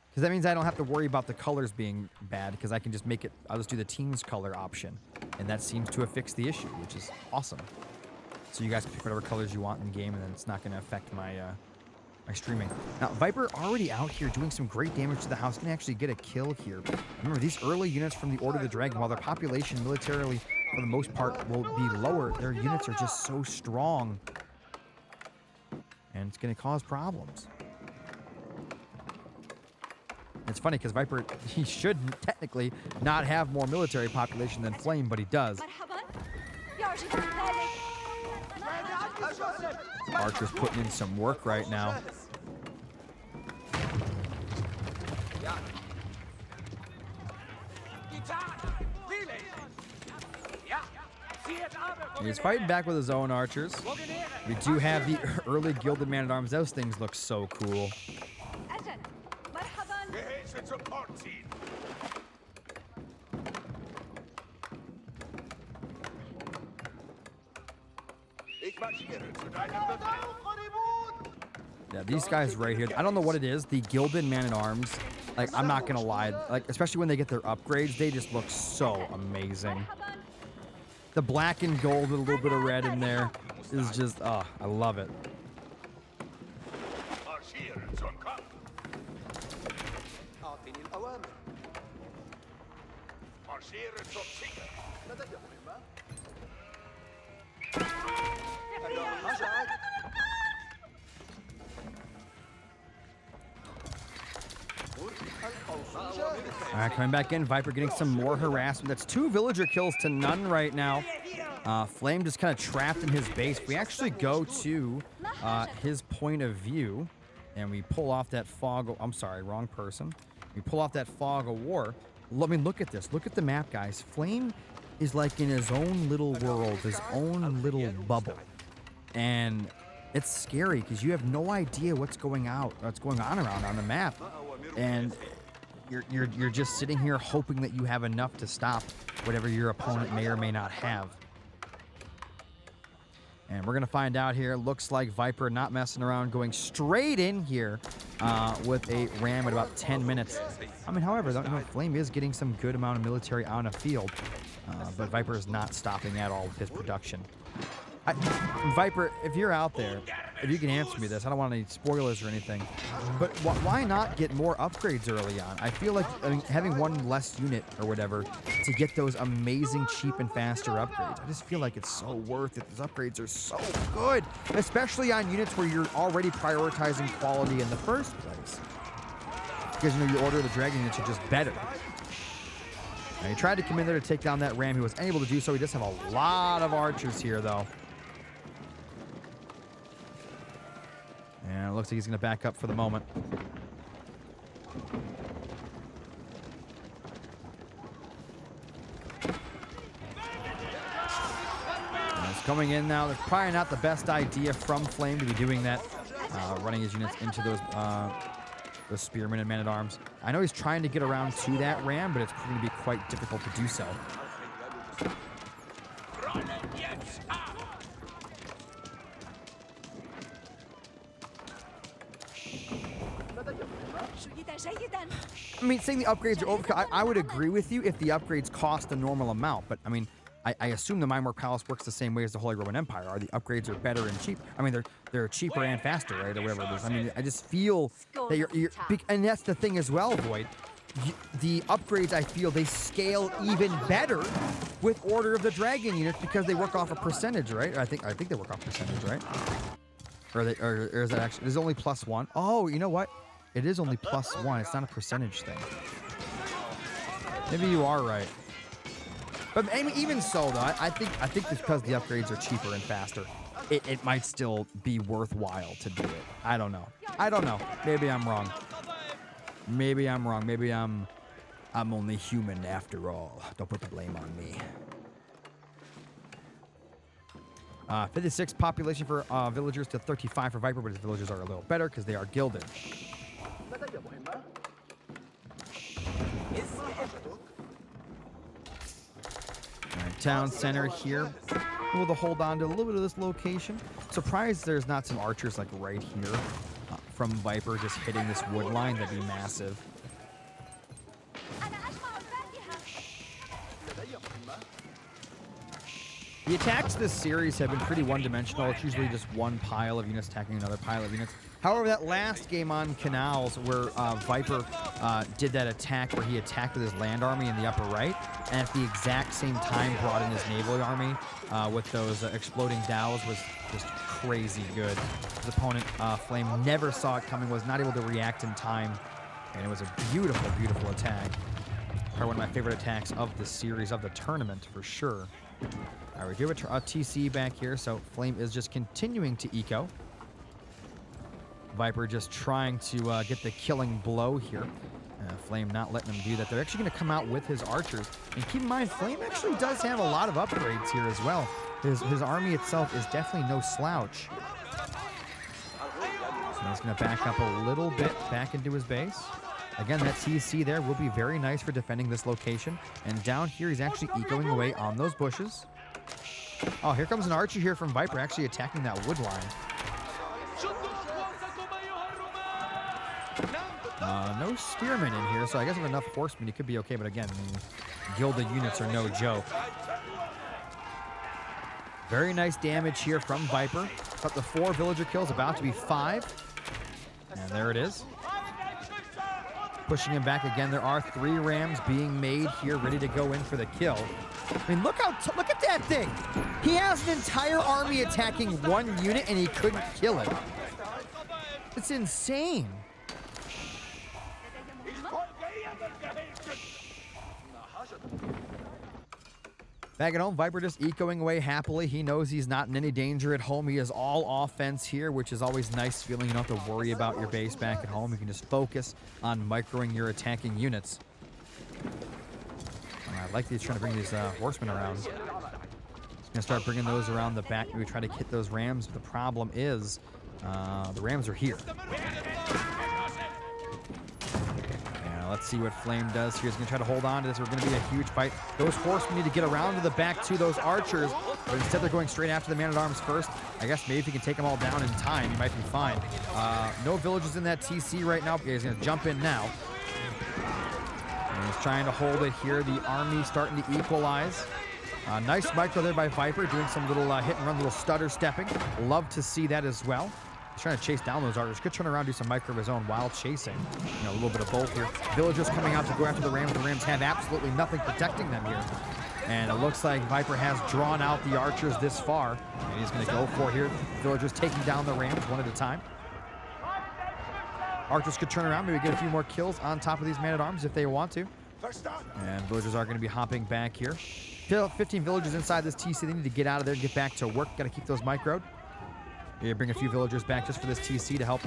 Because that means I don't have to worry about the colors being bad, because I can just make it, I'll just do the team's color option. And that seems to have fixed the issue, which is awesome. So you guys can pick whatever colors you want in game, and then it's not going to affect my my streaming. Now, Viper already out here doing some great damage to the house. Can actually get a kill here. Remember, these early units from the Order of the Dragon, while their population militarily, for the most part, will be lower, their units are just so strong. And it's going to cause problems. It's funny because Viper, he should technically not have more military population than Flame, but he does. Archer's putting in some work right now. He's fighting back with his own archers. We do have the early Gilded Man-at-Arms. Those things look so cool. Yeah, these guys right here, I don't know what it is. The Gilded Man-at-Arms, like, I'm not gonna lie, like, especially when they get their upgrades, they just look so amazing. The black and gold with a little bit of red in there is just, oh, I love it. All right, coming back in. Viper getting some more harassment. That's 2 villager kills to none right now. Flame just kind of trapped in his base. We actually go to his point of view, and we pull off that fog. I'm sorry, wrong person. We pull off that fog of war. Let me look at this. Look at the map, guys. Flame is like in his own little world, his own little bubble, and it's scary because you have no idea what's going on around on the map, and you're just sitting here hoping that you have enough to stop whatever your opponent may or may not have. And we're gonna find out here. Looks like Viper not messing around, going straight in here with a ram at about 10 minutes. I mean, however, though, Flame is getting some good amount of military on a field, but Viper is not stopping at all with his production. Viper, if you're out there, if you can answer me this, I don't want any spoilers or anything, but why not get more upgrades early on? I feel like having one less unit or whatever to get those amazing, cheap, and faster upgrades. I just feel like it's so worth it. Those upgrades are so good, especially on units where you're already prioritizing quality in the first place. Because, your Order of the Dragon units are just better. Now, he tried to come in there to take down that ram. He was unable to do so. He does have a lot of archers here, though. And it looks like he's going to back up for the moment. And he's coming in now. That's probably not the best idea from Flame to be doing that, running his units into those spearmen and men-at-arms. I know he's trying to get around to that ram, but it's going to be quite difficult to do so. I mean, saying the upgrades are overkill, I would agree with you if the upgrades cost a normal amount, but I mean, I assume the Mine Palace works the same way as the Holy Roman Empire. Are the upgrades are better and cheap? I mean, they're cheaper and faster, right, or whatever it is. I mean, I just feel that you're and that's the thing as well, Void. The upgrades, I feel, they scale even better with Order of the Dragon units because they work off a percentage, right? I think they work off percentage, right? Or is that actually? Is it only +1? Oh, you know what? It is only +1. It's not a percentage thing. Maybe you are right. But even so, though, I think because the upgrades are cheaper and faster, it might still be worthwhile to do it. I don't know. Maybe I'm wrong. Maybe I'm only human after all. Don't put the blame on me. 56 population for villagers to 35 for Viper, but his villagers are a little better because they are gilded. All right, town center here. Able to hold on to a little bit of this location. Surprised there's not some archers like right here from Viper just hitting this wood line. That'd be massive. The attacks this series have been pretty one-dimensional. It's usually just one pile of units attacking another pile of units. However, that last game on Canals where Viper did that attack where he attacked with his land army in the upper right, and at the exact same time brought in his naval army with those exploding dows was just crazy good. His opponent, Flamme, never saw it coming, was not able to react in time, and it was a beautiful, beautiful attack. Probably one of my favorite attacks of the series, of the tournament, for sure. All right, we do have a TC back here, so Flamme is just continuing to eco. Viper just trying to get the killing blow here. Flamme not letting him do that. They're actually going to come out with his archers. And keep in mind, Flamme actually does have a lot of upgrades here as well. His army itself is definitely no slouch. So he's going to back up a little bit back into his base. Again, that TC there will be very nice for defending this location. And down here, he's actually ecoing away on those bushes. Oh, here comes an archer here from Viper actually attacking that wood line. No spearmen in here, so I guess with enough horsemen, he could be okay. But again, gilded units are no joke. Very nice damage here from Viper. Up to 4 villager kills, about to be 5. And there it is. Pushing him back again. There are 3 rams being made here, ready to go in for the kill. I mean, look at that thing. He has an entire army attacking 1 unit, and he couldn't kill it. It's insane. Back at home, Viper just ecoing away happily. He knows he's not in any danger at home. He is all offense here, which is always nice feeling. You don't have to worry about your base back at home. You can just focus on microing your attacking units. I like that he's trying to bring these horsemen around. He's going to start bringing those around the back. Maybe try to hit those rams. The problem is the rams are here. Let's see what Flamme does here. He's going to try to hold on to this. We're going to be a huge fight. Those horsemen need to get around to the back to those archers, but instead they're going straight after the man-at-arms first. I guess maybe if he can take them all down in time, he might be fine. No villages in that TC right now. He's going to jump in now. And he's trying to hold it here. The army starting to equalize. Nice micro there by Viper, doing some little hit and run, little stutter stepping. Love to see that as well. Trying to chase down those archers. Could turn around, do some micro of his own while chasing. You know, a little bit of both here. Villagers coming out to go after the rams. The rams have absolutely nothing protecting them here. And it looks like Viper has drawn out the archers this far. And he's going to go for here. Villagers taking down the rams one at a time. Archers could turn around, maybe get a few more kills on top of these man-at-arms if they want to. And villagers are going to be hopping back here. 15 villagers inside this TC. They need to get out of there and get back to work. Got to keep those microed. Yeah, bring a few villagers back just for this TC to help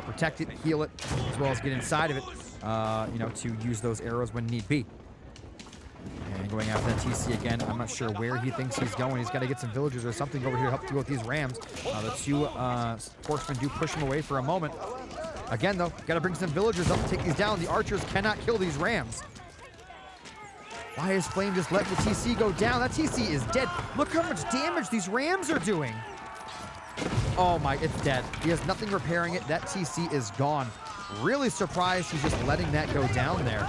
protect it, heal it, as well as get inside of it, to use those arrows when need be. And going after that TC again. I'm not sure where he thinks he's going. He's got to get some villagers or something over here to help deal with these rams. The 2 horsemen do push him away for a moment. Again, though, got to bring some villagers up to take these down. The archers cannot kill these rams. Why is Flamme just letting the TC go down? That TC is dead. Look how much damage these rams are doing. Oh my, it's dead. He has nothing repairing it. That TC is gone. Really surprised he's just letting that go down there.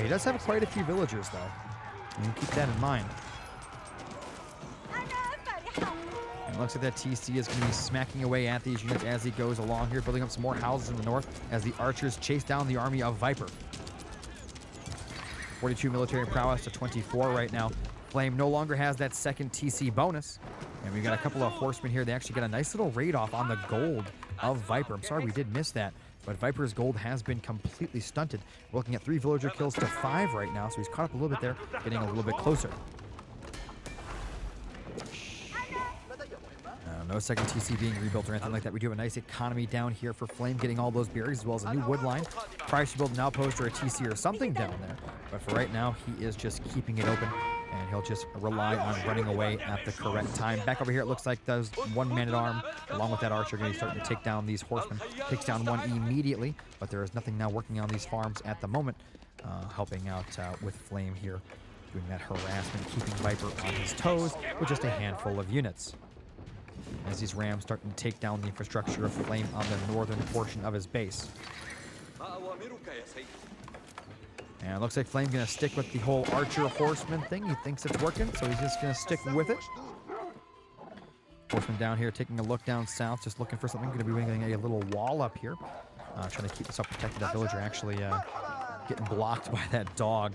He does have quite a few villagers, though. And keep that in mind. And it looks like that TC is going to be smacking away at these units as he goes along here, building up some more houses in the north as the archers chase down the army of Viper. 42 military prowess to 24 right now. Flamme no longer has that second TC bonus. And we've got a couple of horsemen here. They actually got a nice little raid off on the gold of Viper. I'm sorry we did miss that, but Viper's gold has been completely stunted. We're looking at 3 villager kills to 5 right now, so he's caught up a little bit there, getting a little bit closer. No second TC being rebuilt or anything like that. We do have a nice economy down here for Flamme, getting all those berries as well as a new wood line. Probably should build an outpost or a TC or something down there, but for right now, he is just keeping it open. And he'll just rely on running away at the correct time. Back over here, it looks like those one man-at-arm, along with that archer, going to be starting to take down these horsemen. Takes down one immediately, but there is nothing now working on these farms at the moment. Helping out with Flame here, doing that harassment, keeping Viper on his toes with just a handful of units. As these rams starting to take down the infrastructure of Flame on the northern portion of his base. And it looks like Flame's going to stick with the whole archer horseman thing. He thinks it's working, so he's just going to stick with it. Horseman down here taking a look down south, just looking for something. Going to be making a little wall up here. Trying to keep this up protected. That villager actually getting blocked by that dog.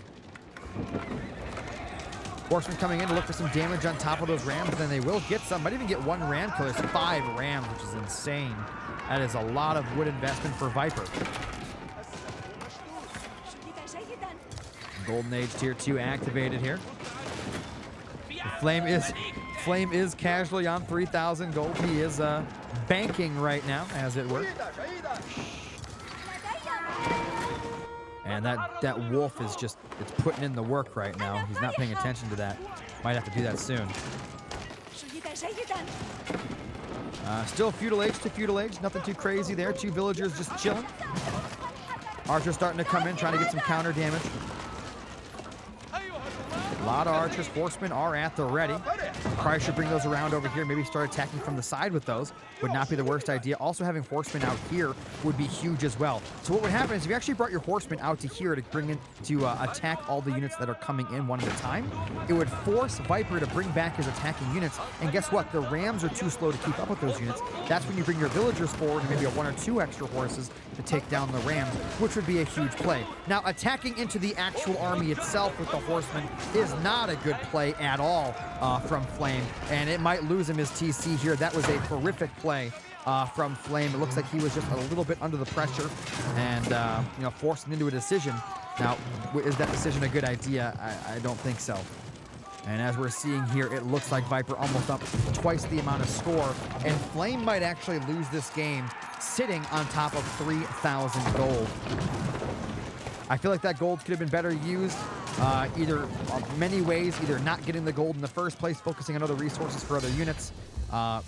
Horseman coming in to look for some damage on top of those rams, and then they will get some. Might even get one ram kill. There's 5 rams, which is insane. That is a lot of wood investment for Viper. Golden Age Tier 2 activated here. Flame is casually on 3,000 gold. He is banking right now, as it were. And that wolf is just, it's putting in the work right now. He's not paying attention to that. Might have to do that soon. Still feudal age to feudal age. Nothing too crazy there. 2 villagers just chilling. Archer's starting to come in, trying to get some counter damage. A lot of archers. Horsemen are at the ready. Probably should bring those around over here. Maybe start attacking from the side with those. Would not be the worst idea. Also having horsemen out here would be huge as well. So what would happen is if you actually brought your horsemen out to here to bring in to attack all the units that are coming in one at a time, it would force Viper to bring back his attacking units. And guess what? The rams are too slow to keep up with those units. That's when you bring your villagers forward and maybe a 1 or 2 extra horses to take down the rams, which would be a huge play. Now, attacking into the actual army itself with the horsemen is not a good play at all from Flame, and it might lose him his TC here. That was a horrific play from Flame. It looks like he was just a little bit under the pressure and forced into a decision. Now, is that decision a good idea? I don't think so. And as we're seeing here, it looks like Viper almost up twice the amount of score, and Flame might actually lose this game sitting on top of 3,000 gold. I feel like that gold could have been better used either many ways, either not getting the gold in the first place, focusing on other resources for other units,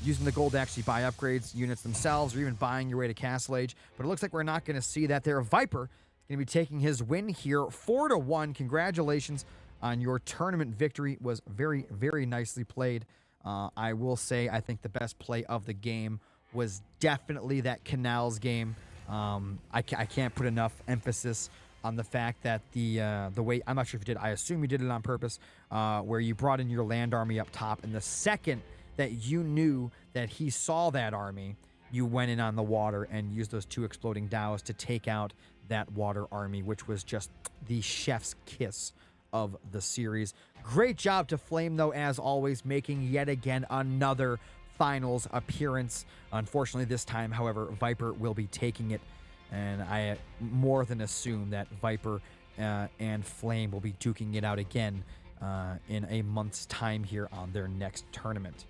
using the gold to actually buy upgrades, units themselves, or even buying your way to Castle Age. But it looks like we're not going to see that there. Viper going to be taking his win here, 4-1. Congratulations on your tournament victory. It was very, very nicely played. I will say I think the best play of the game was definitely that Canals game. I can't put enough emphasis on the fact that the way, I'm not sure if you did, I assume you did it on purpose, where you brought in your land army up top, and the second that you knew that he saw that army, you went in on the water and used those 2 exploding dows to take out that water army, which was just the chef's kiss of the series. Great job to Flame, though, as always, making yet again another finals appearance. Unfortunately, this time, however, Viper will be taking it. And I more than assume that Viper and Flame will be duking it out again in a month's time here on their next tournament.